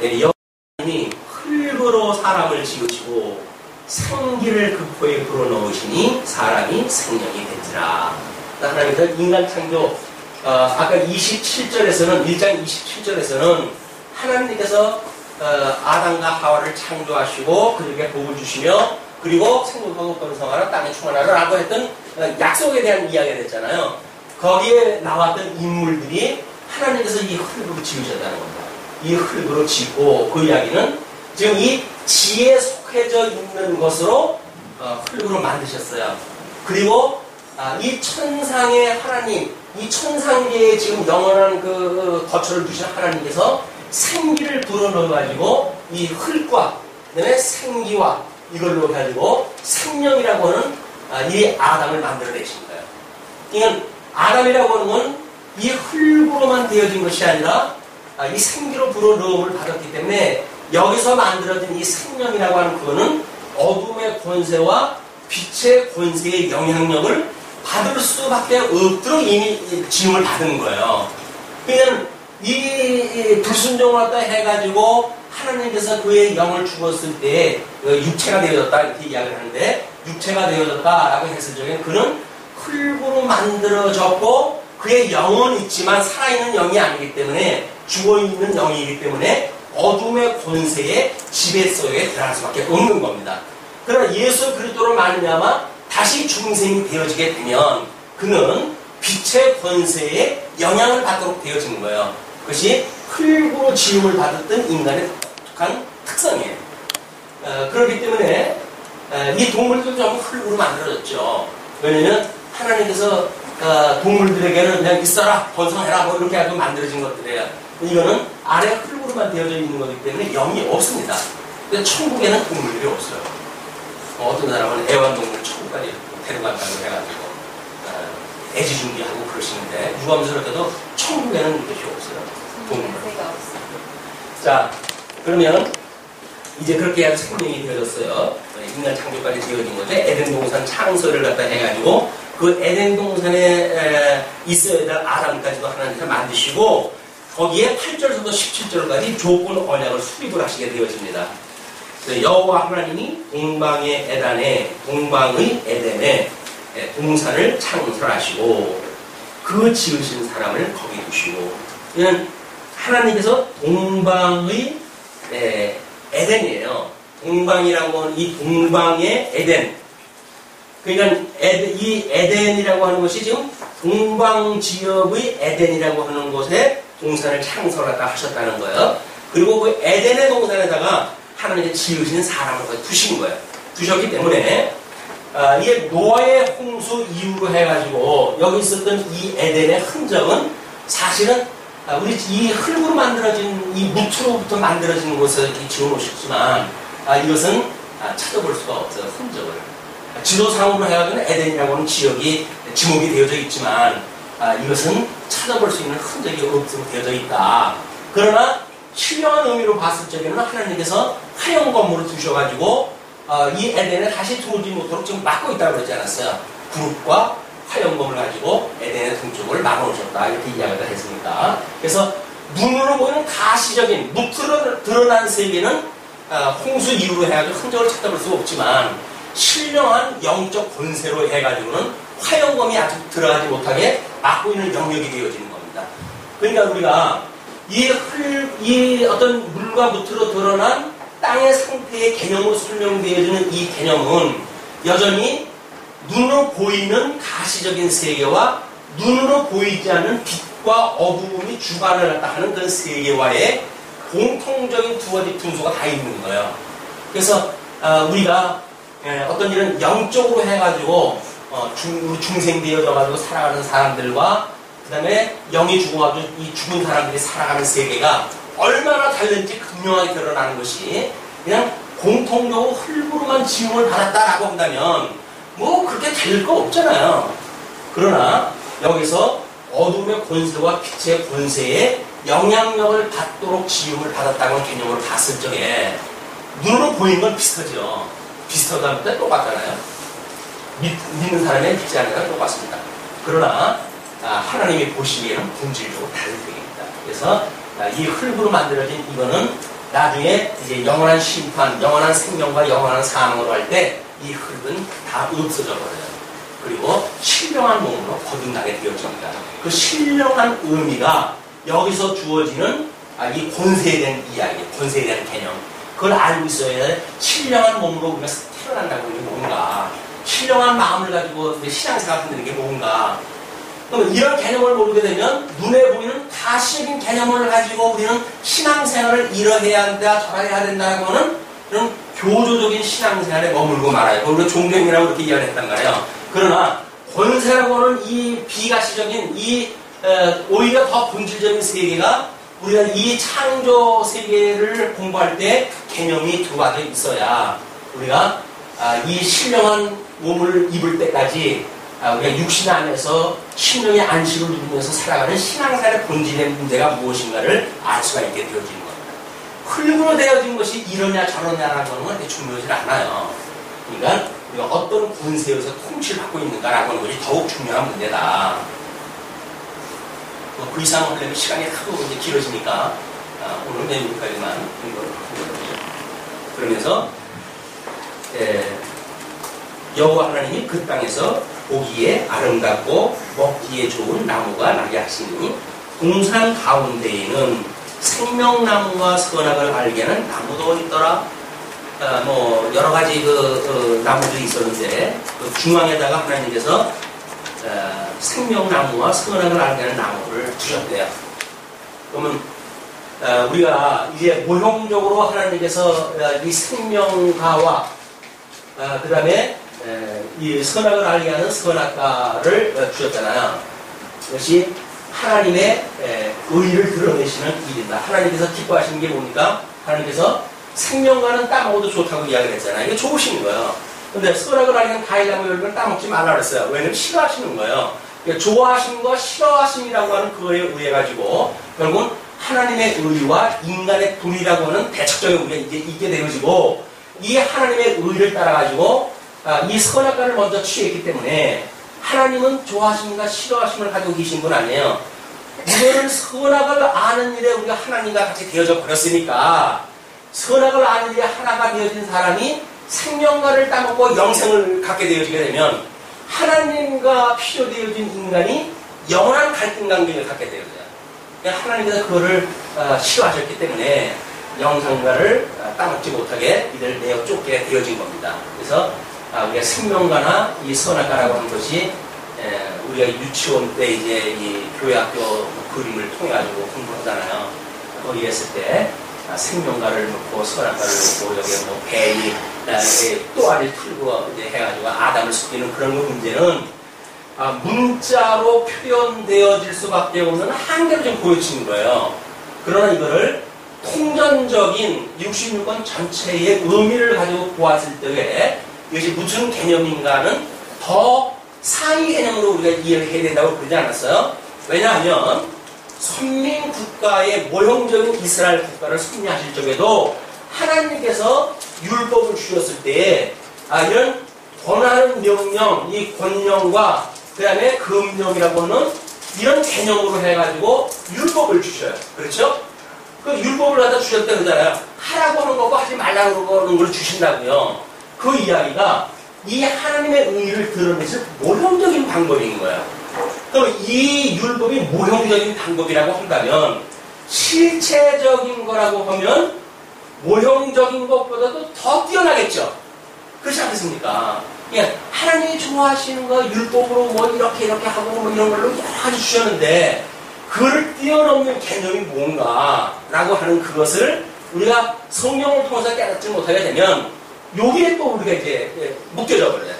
여호와님이 흙으로 사람을 지으시고 생기를 그 코에 불어넣으시니 사람이 생명이 된지라. 하나님께서 인간 창조 아까 27절에서는 1장 27절에서는 하나님께서 아담과 하와를 창조하시고 그들에게 복을 주시며 그리고 생육하고 번성하라 땅에 충만하라 라고 했던 약속에 대한 이야기가 됐잖아요. 거기에 나왔던 인물들이 하나님께서 이 흙으로 지으셨다는 겁니다. 이 흙으로 짓고 그 이야기는 지금 이 지에 속해져 있는 것으로 흙으로 만드셨어요. 그리고 이 천상의 하나님, 이 천상계에 지금 영원한 그 거처를 두신 하나님께서 생기를 불어넣어가지고 이 흙과 그다음에 생기와 이걸로 가지고 생명이라고 하는 이 아담을 만들어내신 거예요. 그러니까 아담이라고 하는 건 이 흙으로만 되어진 것이 아니라 이 생기로 불어넣음을 받았기 때문에 여기서 만들어진 이 생명이라고 하는 그거는 어둠의 권세와 빛의 권세의 영향력을 받을 수밖에 없도록 이미 지음을 받은 거예요. 그러니까 이 불순종을 갖다 해가지고 하나님께서 그의 영을 주었을 때 육체가 되어졌다 이렇게 이야기를 하는데 육체가 되어졌다라고 했을 적에는 그는 흙으로 만들어졌고 그의 영은 있지만 살아있는 영이 아니기 때문에 죽어있는 영이기 때문에 어둠의 권세의 지배 속에 들어갈 수밖에 없는 겁니다. 그러나 예수 그리스도로 말미암아 다시 중생이 되어지게 되면 그는 빛의 권세에 영향을 받도록 되어지는 거예요. 그것이 흙으로 지음을 받았던 인간의 독특한 특성이에요. 그렇기 때문에 이 동물들도 전부 흙으로 만들어졌죠. 왜냐하면 하나님께서 동물들에게는 그냥 있어라, 번성해라 뭐 이렇게 해서 만들어진 것들이에요. 이거는 아래 흙으로만 되어져 있는 거기 때문에 영이 없습니다. 근데 천국에는 동물들이 없어요. 어떤 사람은 애완동물 천국까지 데려간다고 해가지고 애지중지하고 그러시는데 유감스럽게도 천국에는 이것이 없어요. 동물. 자, 그러면 이제 그렇게 해서 생명이 되어졌어요. 인간 창조까지 되어진 거죠. 에덴 동산 창설을 갖다 해가지고 그 에덴 동산에 있어야 될 아담까지도 하나님께서 만드시고 거기에 8절부터 17절까지 조건 언약을 수립을 하시게 되어집니다. 여호와 하나님이 동방의 에덴에 동산을 창설하시고 그 지으신 사람을 거기 두시고 이는 하나님께서 동방의 에덴이에요. 동방이라고 하는 이 동방의 에덴. 그러니까 이 에덴이라고 하는 것이 지금 동방 지역의 에덴이라고 하는 곳에 동산을 창설하다 하셨다는 거예요. 그리고 그 에덴의 동산에다가 하나님이 지으신 사람을 거기 두신 거예요. 두셨기 때문에 이게 노아의 홍수 이후로 해가지고 여기 있었던 이 에덴의 흔적은 사실은 우리 이 흙으로 만들어진 이 무트로부터 만들어진 곳에 이렇게 지어놓으셨지만 이것은 찾아볼 수가 없어요. 흔적을. 지도상으로 해가지고 에덴이라고 하는 지역이 지목이 되어져 있지만 이것은 찾아볼 수 있는 흔적이 없도록 되어져 있다. 그러나 신령한 의미로 봤을 적에는 하나님께서 하얀 검으로 두셔가지고 이 에덴에 다시 들어오지 못하도록 지금 막고 있다고 그러지 않았어요. 구름과 하얀 검을 가지고 에덴의 동쪽을 막아놓으셨다 이렇게 이야기를 했으니까. 그래서 눈으로 보이는 가시적인 무트로 드러난 세계는 홍수 이후로 해가지고 흔적을 찾아볼 수가 없지만 신령한 영적 권세로 해가지고는 화영검이 아직 들어가지 못하게 막고 있는 영역이 되어지는 겁니다. 그러니까 우리가 이 어떤 물과 무트로 드러난 땅의 상태의 개념으로 설명되어지는 이 개념은 여전히 눈으로 보이는 가시적인 세계와 눈으로 보이지 않는 빛과 어두움이 주관을 갖다 하는 그런 세계와의 공통적인 두 가지 분수가 다 있는 거예요. 그래서 우리가 어떤 일은 영적으로 해가지고 중생되어져가지고 살아가는 사람들과 그 다음에 영이 죽어가지고 이 죽은 사람들이 살아가는 세계가 얼마나 다른지 극명하게 드러나는 것이 그냥 공통적으로 흙으로만 지음을 받았다라고 한다면 뭐 그렇게 될 거 없잖아요. 그러나 여기서 어둠의 권세와 빛의 권세에 영향력을 받도록 지음을 받았다는 개념으로 봤을 적에 눈으로 보이는 건 비슷하죠. 비슷하다는 때 똑같잖아요. 믿는 사람의 믿지 않는 사람은 똑같습니다. 그러나 하나님이 보시기에는 본질적으로 다른 얘기입니다. 그래서 이 흙으로 만들어진 이거는 나중에 이제 영원한 심판, 영원한 생명과 영원한 사망으로 할 때 이 흙은 다 없어져 버려요. 그리고 신령한 몸으로 거듭나게 되어집니다. 그 신령한 의미가 여기서 주어지는 이 권세에 대한 이야기, 권세에 대한 개념, 그걸 알고 있어야 돼. 신령한 몸으로 우리가 태어난다고 하는 게 뭔가, 신령한 마음을 가지고 신앙생활 하는 게 뭔가. 그러면 이런 개념을 모르게 되면 눈에 보이는 가시적인 개념을 가지고 우리는 신앙생활을 이러해야 한다, 저러해야 된다고 하는 이런 교조적인 신앙생활에 머물고 말아요. 우리가 종교행위라고 그렇게 이야기를 했단 말이에요. 그러나 권세라고 하는 이 비가시적인 오히려 더 본질적인 세계가 우리가 이 창조 세계를 공부할 때 개념이 들어와져 있어야 우리가 이 신령한 몸을 입을 때까지 우리가 육신 안에서 심령의 안식을 누리면서 살아가는 신앙생활의 본질의 문제가 무엇인가를 알 수가 있게 되어지는 겁니다. 흙으로 되어진 것이 이러냐 저러냐라고 하는 건 그렇게 중요하지 않아요. 그러니까 우리가 어떤 권세에서 통치를 받고 있는가라고 하는 것이 더욱 중요한 문제다. 그 이상 하려면 시간이 하도 이제 길어지니까 오늘 내일까지만 이걸 하고 그러면서 여호와 하나님이 그 땅에서 보기에 아름답고 먹기에 좋은 나무가 나게 하시니 동산 가운데에는 생명나무와 선악을 알게 하는 나무도 있더라. 뭐 여러 가지 나무들이 있었는데 그 중앙에다가 하나님께서 생명나무와 선악을 알게 하는 나무를 두셨대요. 그러면 우리가 이제 모형적으로 하나님께서 이 생명가와 그 다음에 이 선악을 알게 하는 선악과를 주셨잖아요. 이것이 하나님의 의의를 드러내시는 일이다. 하나님께서 기뻐하시는 게 뭡니까? 하나님께서 생명과는 따먹어도 좋다고 이야기를 했잖아요. 이게 좋으신 거예요. 근데 선악을 알게 하는 과일나무 열매는 따먹지 말라 그랬어요. 왜냐면 싫어하시는 거예요. 그러니까 좋아하심과 싫어하심이라고 하는 그거에 의해 가지고 결국은 하나님의 의의와 인간의 불이라고 하는 대척점에 우리가 이제 있게 되어지고 이 하나님의 의의를 따라 가지고 이 선악과를 먼저 취했기 때문에 하나님은 좋아하심과 싫어하심을 가지고 계신 분 아니에요. 이거는 선악을 아는 일에 우리가 하나님과 같이 되어져 버렸으니까 선악을 아는 일에 하나가 되어진 사람이 생명과를 따먹고 영생을 갖게 되어지게 되면 하나님과 필요되어진 인간이 영원한 갈등 관계를 갖게 되어져요. 그러니까 하나님께서 그거를 싫어하셨기 때문에 영생과를 따먹지 못하게 이를 내어 쫓게 되어진 겁니다. 그래서 우리가 생명과나 이 선악과라고 하는 것이 우리가 유치원 때 이제 이 교회학교 그림을 통해 가지고 공부하잖아요. 거기 했을 때 생명과를 놓고 선악과를 놓고 여기에 뭐 뱀이 또아리를 틀고 이제 해가지고 아담을 속이는 그런 문제는 문자로 표현되어질 수밖에 없는 한계를 좀 보여주는 거예요. 그러나 이거를 통전적인 66권 전체의 의미를 가지고 보았을 때에 이것이 무슨 개념인가는 더 상위 개념으로 우리가 이해를 해야 된다고 그러지 않았어요? 왜냐하면 선민 국가의 모형적인 이스라엘 국가를 섭리하실 적에도 하나님께서 율법을 주셨을 때에 이런 권하는 명령, 이 권령과 그 다음에 금령이라고 하는 이런 개념으로 해가지고 율법을 주셔요. 그렇죠? 그 율법을 갖다 주셨다 그러잖아요. 하라고 하는 거고 하지 말라고 하는 걸 주신다고요. 그 이야기가 이 하나님의 의의를 드러내실 모형적인 방법인 거예요. 그럼 이 율법이 모형적인 방법이라고 한다면 실체적인 거라고 하면 모형적인 것보다도 더 뛰어나겠죠. 그렇지 않겠습니까? 그러니까 하나님이 좋아하시는 거 율법으로 뭐 이렇게 하고 뭐 이런 걸로 여러 가지 주셨는데 그를 뛰어넘는 개념이 뭔가라고 하는 그것을 우리가 성경을 통해서 깨닫지 못하게 되면 여기에 또 우리가 이제 묶여져 버려요.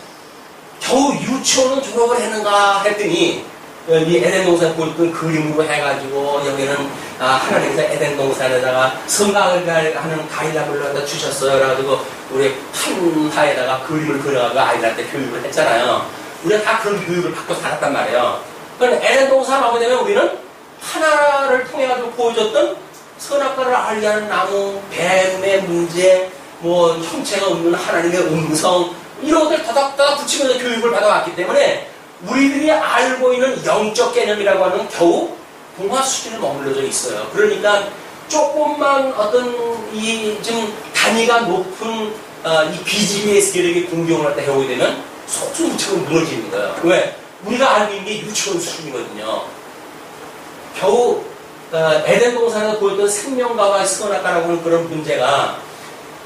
겨우 유치원은 졸업을 했는가 했더니 이 에덴 동산 보였던 그림으로 해가지고 여기는 하나님께서 에덴 동산에다가 성곽을 하는 가이드라블을 갖다 주셨어요. 그래가지고 우리 판파에다가 그림을 그려가지고 아이들한테 교육을 했잖아요. 우리가 다 그런 교육을 받고 살았단 말이에요. 그러니까 에덴 동산 하게 되면 우리는 하나를 통해가지고 보여줬던 선악과를 알게 하는 나무, 뱀의 문제, 뭐 형체가 없는 하나님의 음성, 이런 것들 다닥다닥 붙이면서 교육을 받아왔기 때문에 우리들이 알고 있는 영적 개념이라고 하는 겨우 동화 수준에 머물러져 있어요. 그러니까 조금만 어떤 좀 단위가 높은 이 BGBS 계력의 공경을 갖다 해오게 되면 속수무책으로 무너지는 거예요. 왜? 우리가 알고 있는 게 유치원 수준이거든요. 겨우 에덴 동산에서 보였던 생명과와 선악과라고 하는 그런 문제가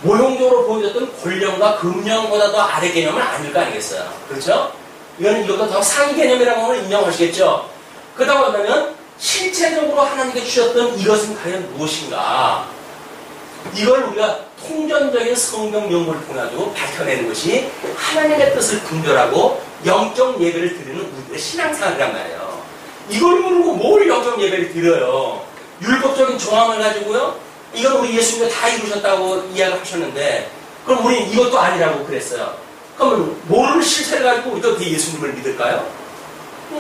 모형적으로 보여줬던 권령과 금령보다 더 아래 개념은 아닐 거 아니겠어요. 그렇죠? 이것보다 더 상위 개념이라고 하면 인정하시겠죠? 그러다 보면 실체적으로 하나님께 주셨던 이것은 과연 무엇인가? 이걸 우리가 통전적인 성경 연구를 통해가지고 밝혀내는 것이 하나님의 뜻을 분별하고 영적 예배를 드리는 우리들의 신앙생활이란 말이에요. 이걸 모르고 뭘 영적 예배를 드려요? 율법적인 조항을 가지고요? 이건 우리 예수님이 다 이루셨다고 이야기를 하셨는데, 그럼 우리는 이것도 아니라고 그랬어요. 그러면 모르는 실체를 가지고 우리가 어떻게 예수님을 믿을까요?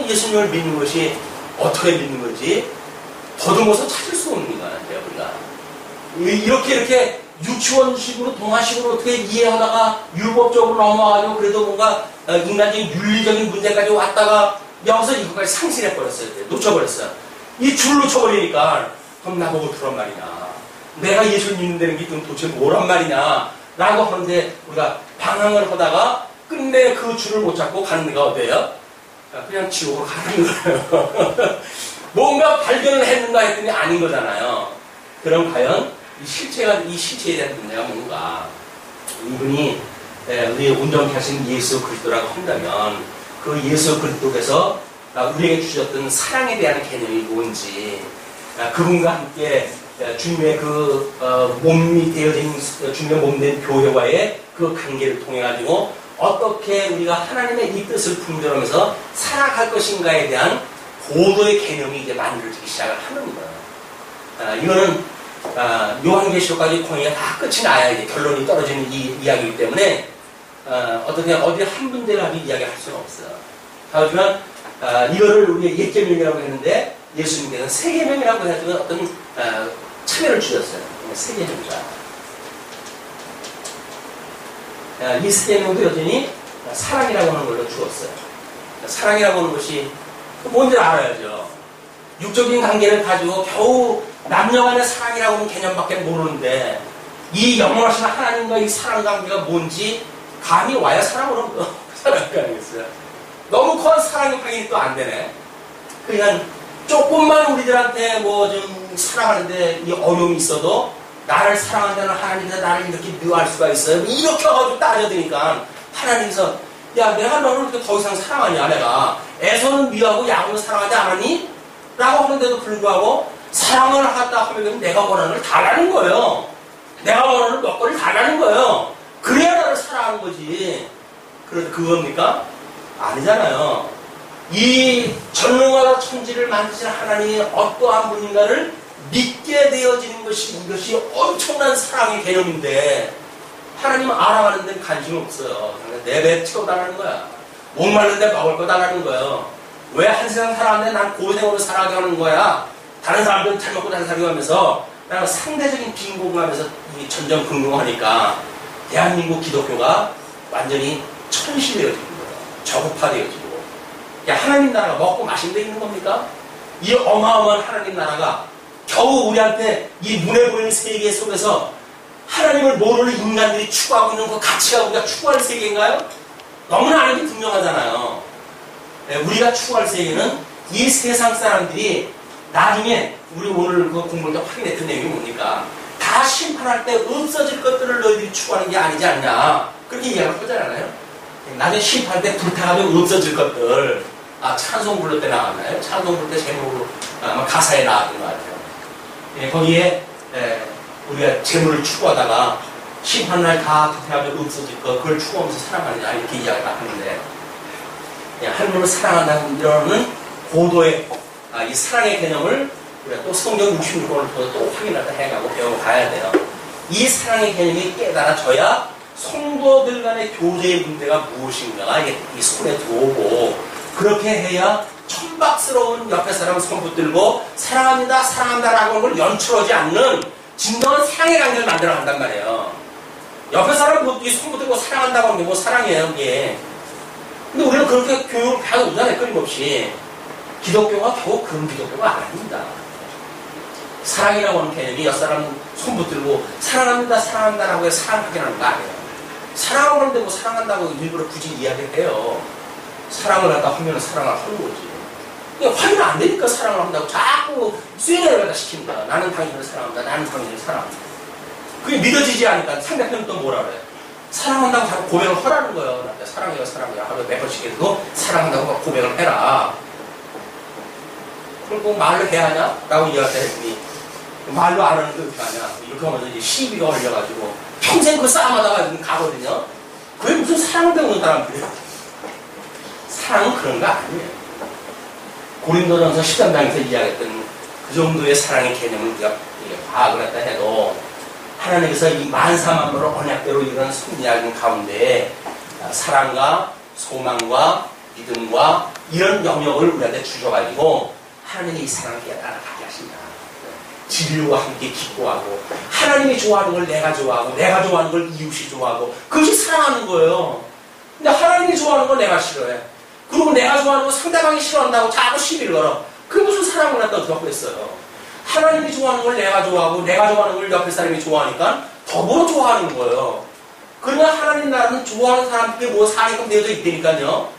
예수님을 믿는 것이 어떻게 믿는 건지 더듬어서 찾을 수 없는 거예요, 우리가. 이렇게 유치원식으로, 동화식으로 어떻게 이해하다가 율법적으로 넘어가가지고 그래도 뭔가 인간적인 윤리적인 문제까지 왔다가 여기서 이것까지 상실해버렸어요. 놓쳐버렸어요. 이 줄 놓쳐버리니까 그럼 나보고 그런 말이냐. 내가 예수를 믿는다는 게 도대체 뭐란 말이냐. 라고 하는데 우리가 방황을 하다가 끝내 그 줄을 못 잡고 가는 데가 어때요? 그냥 지옥으로 가는 거예요. 뭔가 발견을 했는가 했더니 아닌 거잖아요. 그럼 과연 이 실체에 대한 문제가 뭔가? 이분이 우리의 온전케 하신 예수 그리스도라고 한다면 그 예수 그리스도께서 우리에게 주셨던 사랑에 대한 개념이 뭔지, 그분과 함께 주님의 몸이 되어진 주님의 몸된 교회와의 그 관계를 통해 가지고 어떻게 우리가 하나님의 이 뜻을 분별하면서 살아갈 것인가에 대한 고도의 개념이 이제 만들어지기 시작을 하는 거예요. 이거는 요한계시록까지 공의가 다 끝이 나야 이제 결론이 떨어지는 이 이야기이기 때문에 어디 한 군데를 이야기할 수는 없어요. 하지만 이거를 우리가 옛계명이라고 했는데 예수님께서는 새계명이라고 해가지고 어떤 참여를 주셨어요. 새계명자. 이 새계명도 여전히 사랑이라고 하는 걸로 주었어요. 사랑이라고 하는 것이 뭔지 알아야죠. 육적인 관계를 가지고 겨우 남녀간의 사랑이라고 하는 개념밖에 모르는데 이 영원하신 하나님과 이 사랑 관계가 뭔지 감이 와야 사랑으로 살아갈 거 아니겠어요. 너무 커 사랑의 확인이 또 안 되네. 그러니까 조금만 우리들한테 뭐 좀 사랑하는데 이 어려움이 있어도 나를 사랑한다는 하나님께서 나를 이렇게 미워할 수가 있어요. 이렇게 와가지고 따져드니까 하나님께서 야 내가 너를 그렇게 더 이상 사랑하냐 내가 에서는 미워하고 야곱은 사랑하지 않았니? 라고 하는데도 불구하고 사랑을 하다 하면 내가 원하는 걸 달라는 거예요. 내가 원하는 몇 거를 달라는 거예요. 그래야 나를 사랑하는 거지. 그래서 그겁니까? 아니잖아요. 이 전능하다 천지를 만드신 하나님이 어떠한 분인가를 믿게 되어지는 것이 이것이 엄청난 사랑의 개념인데 하나님은 알아가는 데는 관심이 없어요. 내 배 채워달라는 거야. 목마른데 먹을 거 달라는 거예요. 왜 한 세상 살아왔는데 난 고생으로 살아가게 하는 거야. 다른 사람들은 잘 먹고 잘 살게 하면서 나는 상대적인 빈곤감에서 이 전전긍긍하니까 대한민국 기독교가 완전히 천실되어지는 거예요. 저급화되어지고. 야, 하나님 나라가 먹고 마신 데 있는 겁니까? 이 어마어마한 하나님 나라가 겨우 우리한테 이 눈에 보이는 세계 속에서 하나님을 모르는 인간들이 추구하고 있는 그 가치가 우리가 추구할 세계인가요? 너무나 아는 게 분명하잖아요. 우리가 추구할 세계는 이 세상 사람들이 나중에 우리 오늘 그 공부를 또 확인했던 내용이 뭡니까? 다 심판할 때 없어질 것들을 너희들이 추구하는 게 아니지 않냐. 그렇게 이야기를 하잖아요. 나중에 심판할 때 불타가지고 없어질 것들. 찬송 부를 때 나왔나요? 찬송 부를 때 제목으로 아마 가사에 나왔던 것 같아요. 거기에 우리가 재물을 추구하다가 심판날 다 불타가지고 없어질 것, 그걸 추구하면서 살아가느냐 이렇게 이야기를 하는데 하나님을 사랑한다는 이러는 고도의 이 사랑의 개념을 우리가 또 성경 66권을 또 확인하다 해가고 배워가야 돼요. 이 사랑의 개념이 깨달아져야 성도들 간의 교제의 문제가 무엇인가가 이 손에 들어오고, 그렇게 해야 천박스러운 옆에 사람을 손 붙들고 사랑합니다, 사랑한다라고 하는 걸 연출하지 않는 진정한 사랑의 관계를 만들어 간단 말이에요. 옆에 사람을 손 붙들고 사랑한다고 하는 게 뭐 사랑이에요, 이게. 근데 우리는 그렇게 교육을 배우잖아요, 끊임없이. 기독교가 겨우 그런 기독교가 아닙니다. 사랑이라고 하는 개념이 옆사람 손 붙들고 사랑합니다, 사랑한다라고 해서 사랑하기라는 거 아니에요. 사랑을 하는데 뭐 사랑한다고 일부러 굳이 이야기를 해요. 사랑을 한다 하면 사랑을 하는 거지. 그러니까 확인 안 되니까 사랑을 한다고 자꾸 쇠뇌를 갖다 시킨다. 나는 당신을 사랑한다, 나는 당신을 사랑한다. 그게 믿어지지 않으니까 상대편은 또 뭐라 그래? 사랑한다고 자꾸 고백을 하라는 거예요. 나한테 사랑해요, 사랑해요. 하루에 몇 번씩 해도 사랑한다고 막 고백을 해라. 그럼 뭐 말로 해야 하냐? 라고 이야기했더니 말로 안 하는 게 어떻게 하냐? 이렇게 하면서 이제 시비가 걸려가지고 평생 그 싸움하다가 가거든요. 그게 무슨 사랑을 배우는 사람들이에요. 사랑은 그런 거 아니에요. 고린도전서 13장에서 이야기했던 그 정도의 사랑의 개념을 우리가 파악을 했다 해도 하나님께서 이 만사만물을 언약대로 이런 승리하는 가운데 사랑과 소망과 믿음과 이런 영역을 우리한테 주셔가지고 하나님이 이 사랑을 따라가게 하신다. 진리와 함께 기뻐하고 하나님이 좋아하는 걸 내가 좋아하고 내가 좋아하는 걸 이웃이 좋아하고 그것이 사랑하는 거예요. 근데 하나님이 좋아하는 걸 내가 싫어해. 그리고 내가 좋아하는 거 상대방이 싫어한다고 자꾸 시비를 걸어. 그게 무슨 사랑을 갖다 어떻게 하고 있어요. 하나님이 좋아하는 걸 내가 좋아하고 내가 좋아하는 걸 옆에 사람이 좋아하니까 더불어 좋아하는 거예요. 그러나 하나님 나라는 좋아하는 사람들이 뭐 사회가 되어져 있다니까요.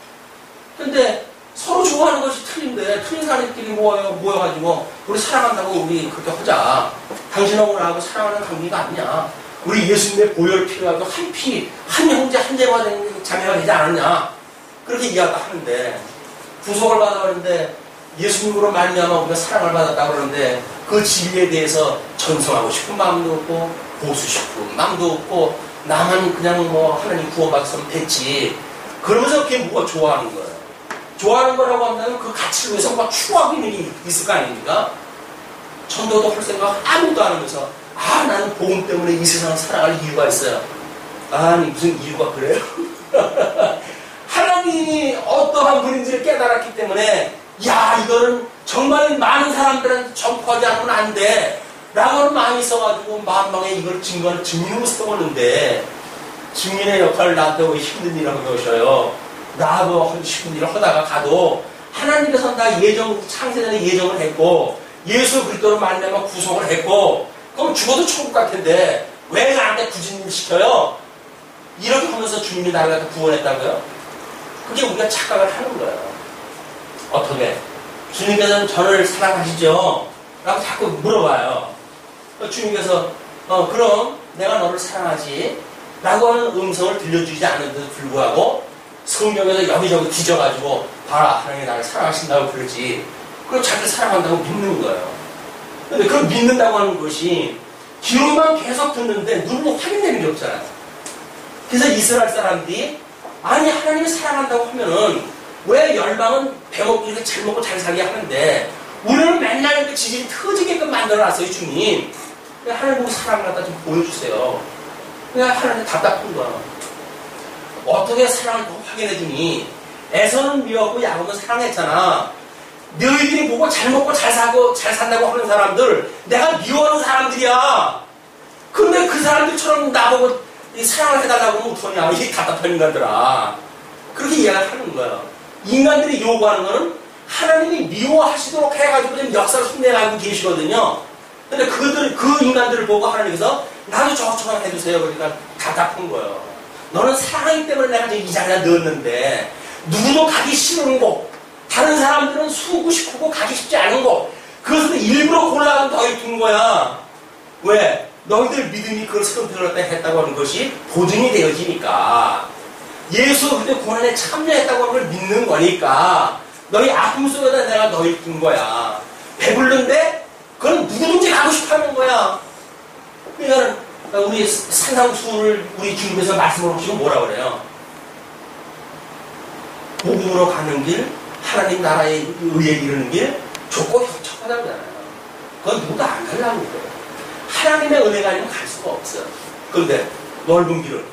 근데 서로 좋아하는 것이 틀린데 틀린 사람들끼리 모여가지고 우리 사랑한다고 우리 그렇게 하자. 당신하고 나하고 사랑하는 관계가 아니냐. 우리 예수님의 보혈 피가 한 피, 한 형제, 한 제가 된 자매가 되지 않았냐. 그렇게 이야기하는데 구속을 받아버렸는데 예수님으로 말미암아 우리가 사랑을 받았다고 그러는데 그 진리에 대해서 전송하고 싶은 마음도 없고 보수 싶은 마음도 없고 나만 그냥 뭐 하나님 구원받았으면 됐지. 그러면서 그게 뭐가 좋아하는 거예요. 좋아하는 거라고 한다면 그 가치를 위해서 막 추구하고 있는 게 있을 거 아닙니까? 전도도 할 생각 아무것도 안 하면서 나는 복음 때문에 이 세상을 살아갈 이유가 있어요. 아니 무슨 이유가 그래요? 하나님이 어떠한 분인지를 깨달았기 때문에 야 이거는 정말 많은 사람들한테 전파하지 않으면 안 돼 라고 하는 마음이 있어가지고 만방에 이걸 증인으로 써보는데 증인의 역할을 나한테 왜 힘든 일을 하고 오셔요. 나도 힘든 일을 하다가 가도 하나님께서 나 창세전에 예정을 했고 예수 그리스도로 만나면 구속을 했고 그럼 죽어도 천국 갈 텐데 왜 나한테 굳이 시켜요? 이렇게 하면서 주님이 나를 갖다 구원했다고요? 그게 우리가 착각을 하는 거예요. 어떻게? 주님께서는 저를 사랑하시죠? 라고 자꾸 물어봐요. 주님께서 그럼 내가 너를 사랑하지? 라고 하는 음성을 들려주지 않는데도 불구하고 성경에서 여기저기 뒤져가지고 봐라 하나님이 나를 사랑하신다고 그러지. 그럼 자기를 사랑한다고 믿는 거예요. 근데 그걸 믿는다고 하는 것이 귀로만 계속 듣는데 눈으로 확인되는 게 없잖아요. 그래서 이스라엘 사람들이 아니 하나님이 사랑한다고 하면은 왜 열방은 배먹고 이렇게 잘 먹고 잘 살게 하는데 우리는 맨날 이렇게 지질이 터지게끔 만들어놨어요 주님. 하나님 보고 사랑을 갖다 좀 보여주세요. 그냥 하나님 답답한 거야. 어떻게 사랑을 확인해주니 에서는 미웠고 야곱은 사랑했잖아. 너희들이 보고 잘 먹고 잘 사고 잘 산다고 하는 사람들 내가 미워하는 사람들이야. 근데 그 사람들처럼 나보고 사랑을 해달라고 하면 어떡하냐. 이게 답답한 인간들아. 그렇게 이야기를 하는 거야. 인간들이 요구하는 거는 하나님이 미워하시도록 해가지고 지금 역사를 흉내내고 계시거든요. 근데 그 인간들을 보고 하나님께서 나도 저처럼 해주세요. 그러니까 답답한 거예요. 너는 사랑하기 때문에 내가 지금 이 자리에 넣었는데 누구도 가기 싫은 곳 다른 사람들은 수고 싶고 가기 쉽지 않은 곳 그것을 일부러 골라서 너희 둔 거야. 왜? 너희들 믿음이 그걸 선택을 했다고 하는 것이 보증이 되어지니까 예수 그때 고난에 참여했다고 하는 걸 믿는 거니까 너희 아픔 속에다 내가 너희 둔 거야. 배불른데 그건 누구든지 가고 싶어 하는 거야. 그러니까 우리 산상수를 우리 주님께서 말씀을 하시고 뭐라 그래요? 복음으로 가는 길 하나님 나라에 의에 이르는 길 좁고 혁척하다잖아요. 그건 누구도 안 가려고 그래요. 하나님의 은혜가 아니면 갈 수가 없어요. 그런데 넓은 길은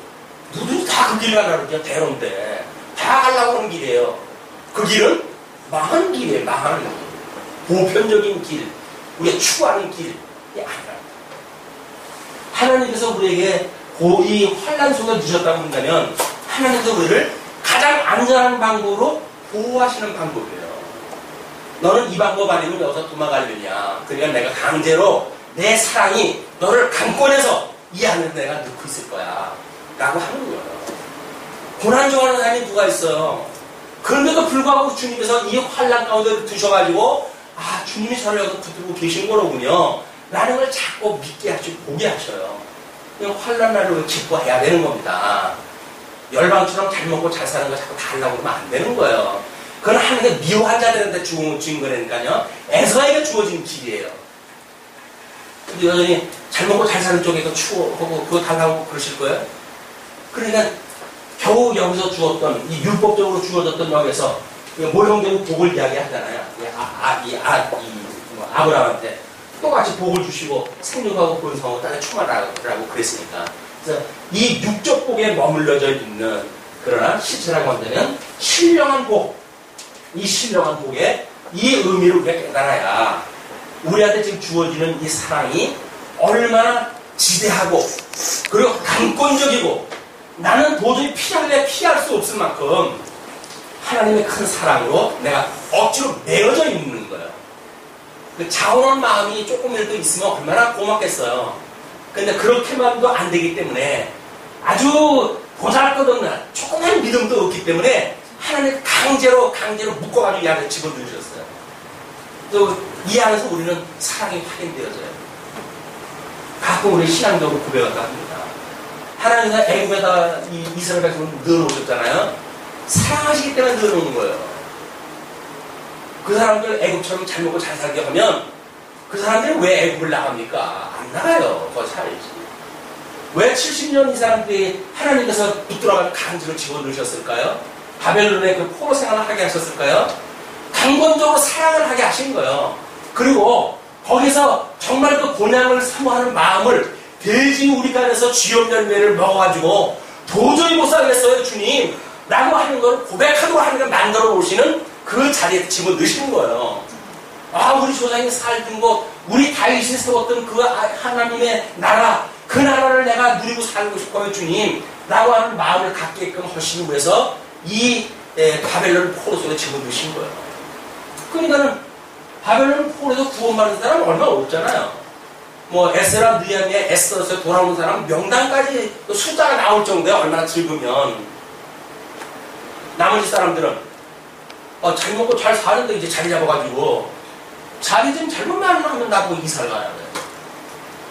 누구든지 다 그 길 가려고 그러죠. 대로인데 다 가려고 하는 길이에요. 그 길은 망한 길이에요. 망하는 길. 보편적인 길, 우리가 추구하는 길이 아니라 하나님께서 우리에게 이 환난 속에 누셨다고 한다면 하나님께서 우리를 가장 안전한 방법으로 보호하시는 방법이에요. 너는 이 방법 아니면 여기서 도망가려냐. 그러니까 내가 강제로 내 사랑이 너를 강권해서 이 안에 내가 넣고 있을 거야 라고 하는 거예요. 고난 좋아하는 사람이 누가 있어요. 그런데도 불구하고 주님께서 이 환난 가운데 두셔가지고 주님이 저를 여기 붙들고 계신 거로군요 라는 걸 자꾸 믿게 하시고 보게 하셔요. 환난 날을 기뻐해야 되는 겁니다. 열방처럼 잘 먹고 잘 사는 거 자꾸 달라고 그러면 안 되는 거예요. 그건 하나님의 미워한 자들한테 주어진 거라니까요. 에서에게 주어진 길이에요. 근데 여전히 잘 먹고 잘 사는 쪽에 추워하고 그거 달라고 그러실 거예요. 그러니까 겨우 여기서 주었던 이 율법적으로 주어졌던 여기서 모형적인 복을 이야기하잖아요. 아브라함한테 똑같이 복을 주시고 생육하고 번성하고 땅에 충만하라고 그랬으니까. 그래서 이 육적 복에 머물러져 있는 그러나 실체라고 한다면 신령한 복, 이 신령한 복의 이 의미를 우리가 깨달아야 우리한테 지금 주어지는 이 사랑이 얼마나 지대하고 그리고 강권적이고 나는 도저히 피할 수 없을 만큼 하나님의 큰 사랑으로 내가 억지로 매어져 있는 거예요. 그 자원한 마음이 조금이라도 있으면 얼마나 고맙겠어요. 근데 그렇게만도 안 되기 때문에 아주 보잘것없는 조그만 믿음도 없기 때문에 하나님 강제로 묶어가지고 이 안에 집어넣으셨어요. 또 이 안에서 우리는 사랑이 확인되어져요. 가끔 우리 신앙적으로 고백을 합니다. 하나님께서 애굽에다 이 이스라엘 백성을 넣어놓으셨잖아요. 사랑하시기 때문에 넣어놓은 거예요. 그 사람들 애굽처럼 잘 먹고 잘 살게 하면 그 사람들이 왜 애굽을 나갑니까? 안 나가요. 거기 살지. 왜 70년 이 사람들이 하나님께서 붙들어가지고 강제로 집어넣으셨을까요? 바벨론의 그 포로 생활을 하게 하셨을까요? 강권적으로 사랑을 하게 하신 거예요. 그리고 거기서 정말 그 본향을 사모하는 마음을 돼지 우리 간에서 쥐염 열매를 먹어가지고 도저히 못 살겠어요 주님 라고 하는 걸 고백하도록 하는 걸 만들어 놓으시는 그 자리에 집어넣으시는 거예요. 우리 조상이 살던 곳, 우리 다윗이 세웠던 그 하나님의 나라, 그 나라를 내가 누리고 살고 싶어요 주님 라고 하는 마음을 갖게끔 하시기 위해서 이 바벨론 포로 속에 집어넣으신 거예요. 그러니까는 바벨론 포로에서 구원받는 사람 얼마 없잖아요. 에스라, 느헤미야, 에스더에서 돌아오는 사람 명단까지 숫자가 나올 정도에 얼마나 즐거면 나머지 사람들은 잘 먹고 잘 사는데 이제 자리 잡아가지고 자리 좀 잘못만 하면 나보고 이사를 가야 돼.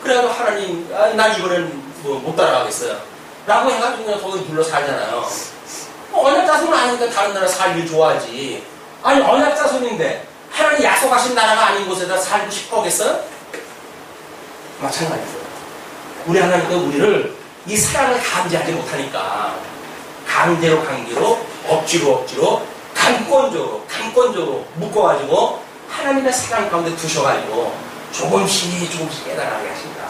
그래가지고 하나님 난 이번엔 못 따라가겠어요 라고 해가지고 그냥 거기 눌러 살잖아요. 언약 자손은 아니니까 다른 나라 살길 좋아하지. 아니 언약 자손인데 하나님 약속하신 나라가 아닌 곳에다 살고 싶어하겠어요? 마찬가지죠. 우리 하나님께서 우리를 이 사랑을 감지하지 못하니까 강제로 억지로 강권적으로 묶어가지고 하나님의 사랑 가운데 두셔가지고 조금씩 깨달아가게 하신다.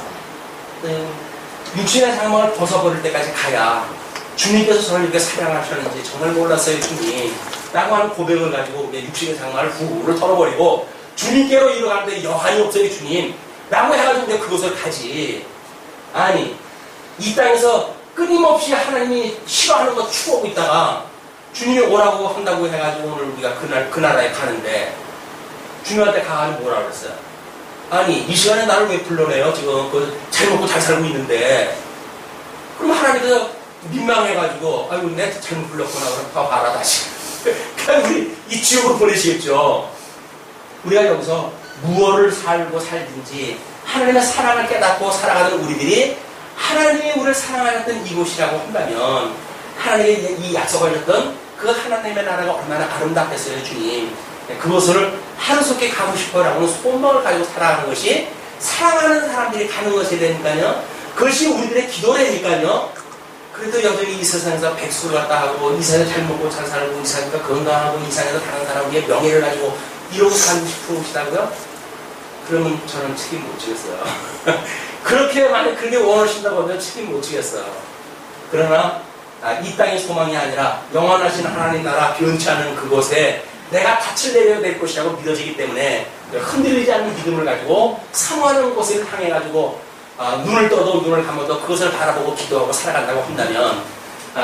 육신의 장막을 벗어버릴 때까지 가야 주님께서 저를 이렇게 사랑하셨는지 정말 몰랐어요 주님 라고 하는 고백을 가지고 육신의 장막을 후를 털어버리고 주님께로 이뤄가는데 여한이 없어요 주님 라고 해가지고 우리가 그것을 가지. 아니 이 땅에서 끊임없이 하나님이 싫어하는 거 추구하고 있다가 주님이 오라고 한다고 해가지고 오늘 우리가 그 나라에 가는데 주님한테 가가지고 뭐라 그랬어요? 아니 이 시간에 나를 왜 불러내요? 지금 잘 먹고 잘 살고 있는데. 그럼 하나님께서 민망해가지고 아이고 내가 잘못 불렀구나 그럼 봐라 다시 그냥 우리 이 지옥으로 보내시겠죠. 우리가 여기서 무엇을 살고 살든지 하나님의 사랑을 깨닫고 살아가는 우리들이 하나님이 우리를 사랑하였던 이곳이라고 한다면 하나님의 이 약속하셨던 그 하나님의 나라가 얼마나 아름답겠어요 주님. 그것을 하루속히 가고 싶어라고 소망을 가지고 살아가는 것이 사랑하는 사람들이 가는 것이 되니까요. 그것이 우리들의 기도라니까요. 그래도 여전히 이 세상에서 백수를 갖다 하고, 이 세상에 잘 먹고 잘 살고, 이 세상에서 건강하고, 이 세상에서 다른 사람에게 명예를 가지고 이러고 살고 싶은 것이다고요? 그러면 저는 책임 못 지겠어요. 그렇게 만약 그렇게 원하신다고 하면 책임 못 지겠어요. 그러나 이 땅의 소망이 아니라 영원하신 하나님 나라 변치 않은 그곳에 내가 닻을 내려야 될 것이라고 믿어지기 때문에 흔들리지 않는 믿음을 가지고 사모하는 곳을 향해 가지고 눈을 떠도 눈을 감아도 그것을 바라보고 기도하고 살아간다고 한다면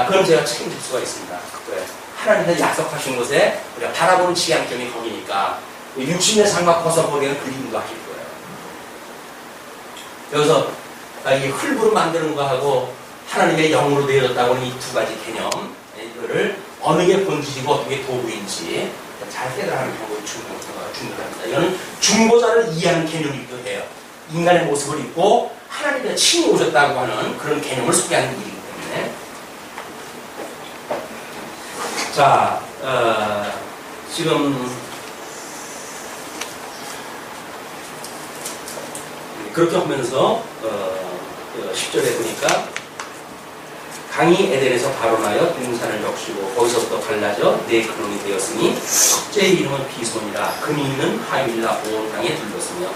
그럼 제가 책임질 수가 있습니다. 왜? 하나님께서 약속하신 곳에 우리가 바라보는 지향점이 거기니까 60년 상막 벗어버리는 그림도 하실 거예요. 여기서 이 흙으로 만드는 거하고 하나님의 영으로 되어졌다고 하는 이 두 가지 개념, 이거를 어느 게 본질이고 어떻게 도구인지 잘 깨달아가는 방법이 중요합니다. 이거는 중보자를 이해하는 개념이기도 해요. 인간의 모습을 입고 하나님의 친히 오셨다고 하는 그런 개념을 소개하는 일이기 때문에. 자, 지금 그렇게 하면서 10절에 보니까 강이 에덴에서 발원하여 등산을 적시고 거기서부터 갈라져 네 근원이 되었으니 첫째의 이름은 비손이라 금이 있는 하윌라 온 땅에 들렀으며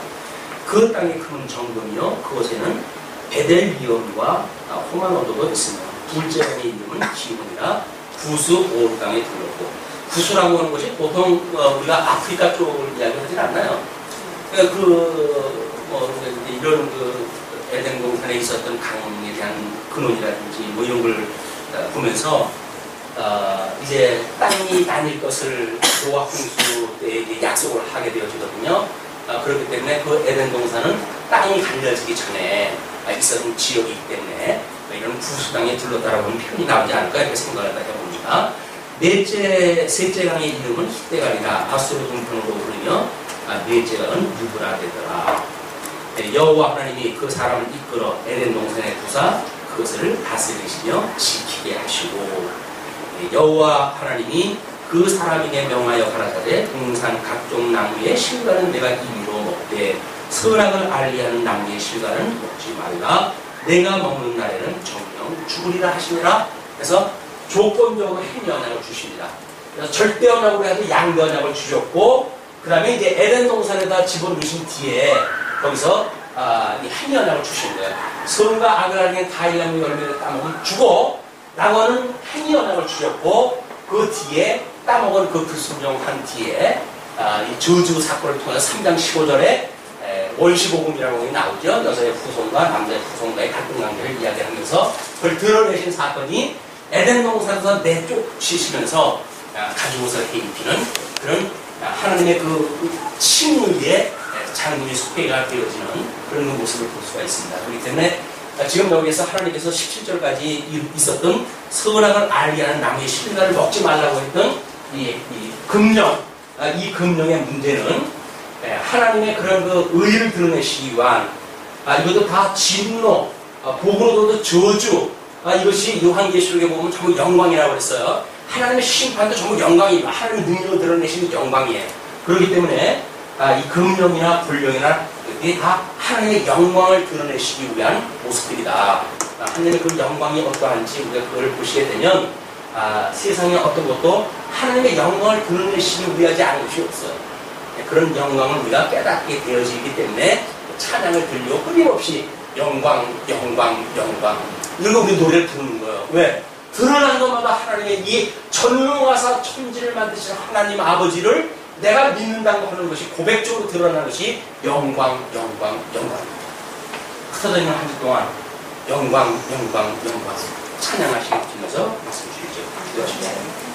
그 땅의 큰 정금이요 그곳에는 베델리온과 호마노도가 있으며 둘째의 이름은 기혼이라 구스 온 땅에 들렀고 구스라고 하는 것이 보통 우리가 아프리카 쪽을 이야기하지 않나요? 이런 에덴 동산에 있었던 강에 대한 근원이라든지 뭐 이런 걸 보면서 이제 땅이 나뉠 것을 노아 홍수 때 약속을 하게 되어지거든요. 그렇기 때문에 그 에덴 동산은 땅이 갈려지기 전에 있었던 지역이기 때문에 이런 구스 땅에 둘렀다라고 하는 표현이 나오지 않을까 이렇게 생각을 해봅니다. 셋째 강의 이름은 히데갈이라 아수르 동편으로 부르며 넷째 강은 유브라 되더라. 여호와 하나님이 그 사람을 이끌어 에덴 동산에 두사 그것을 다스리시며 지키게 하시고 여호와 하나님이 그 사람에게 명하여 가라사대 동산 각종 나무의 실과는 내가 임의로 먹되 선악을 알리하는 나무의 실과는 먹지 말라. 내가 먹는 날에는 정령 죽으리라 하시니라. 그래서 조건적으로 행위 언약을 주십니다. 그래서 절대 언약으로 해도 양대 언약을 주셨고 그 다음에 이제 에덴 동산에다 집어넣으신 뒤에 거기서 이 행위 언약을 주신 거예요. 선과 악을 알리는 다일나무 열매를 따먹으면 죽어 라고 하는 행위 언약을 주셨고 그 뒤에 따먹은 그 불순종한 뒤에 이 저주 사건을 통해서 3장 15절에 원시복음이라고 나오죠. 여자의 후손과 남자의 후손과의 갈등 관계를 이야기하면서 그걸 드러내신 사건이 에덴 동산에서 내쫓으시면서 가지고서 해입히는 그런 하나님의 그 칭의의 장군이 속회가 되어지는 그런 모습을 볼 수가 있습니다. 그렇기 때문에 지금 여기에서 하나님께서 17절까지 있었던 선악을 알리하는 나무의 실과를 먹지 말라고 했던 이 금령, 이 금령의 문제는 하나님의 그런 그 의를 드러내시기 위한 이것도 다 진노, 복으로도 저주, 이것이 요한계시록에 보면 전부 영광이라고 했어요. 하나님의 심판도 전부 영광이에요. 하나님의 능력을 드러내시는 영광이에요. 그렇기 때문에 이 금령이나 불령이나 이게 다 하나님의 영광을 드러내시기 위한 모습들이다. 하나님의 그 영광이 어떠한지 우리가 그걸 보시게 되면 세상의 어떤 것도 하나님의 영광을 드러내시기 위하지 않은 것이 없어요. 그런 영광을 우리가 깨닫게 되어지기 때문에 찬양을 들려 끊임없이 영광, 영광, 영광 이런 거 우리 노래를 부르는 거예요. 왜? 드러난 것마다 하나님의 이 전능하사 천지를 만드신 하나님 아버지를 내가 믿는다고 하는 것이 고백적으로 드러나는 것이 영광, 영광, 영광입니다. 흩어져 있는 한 주 동안 영광, 영광, 영광 찬양하시면서 말씀 주시죠. 기도하십시오.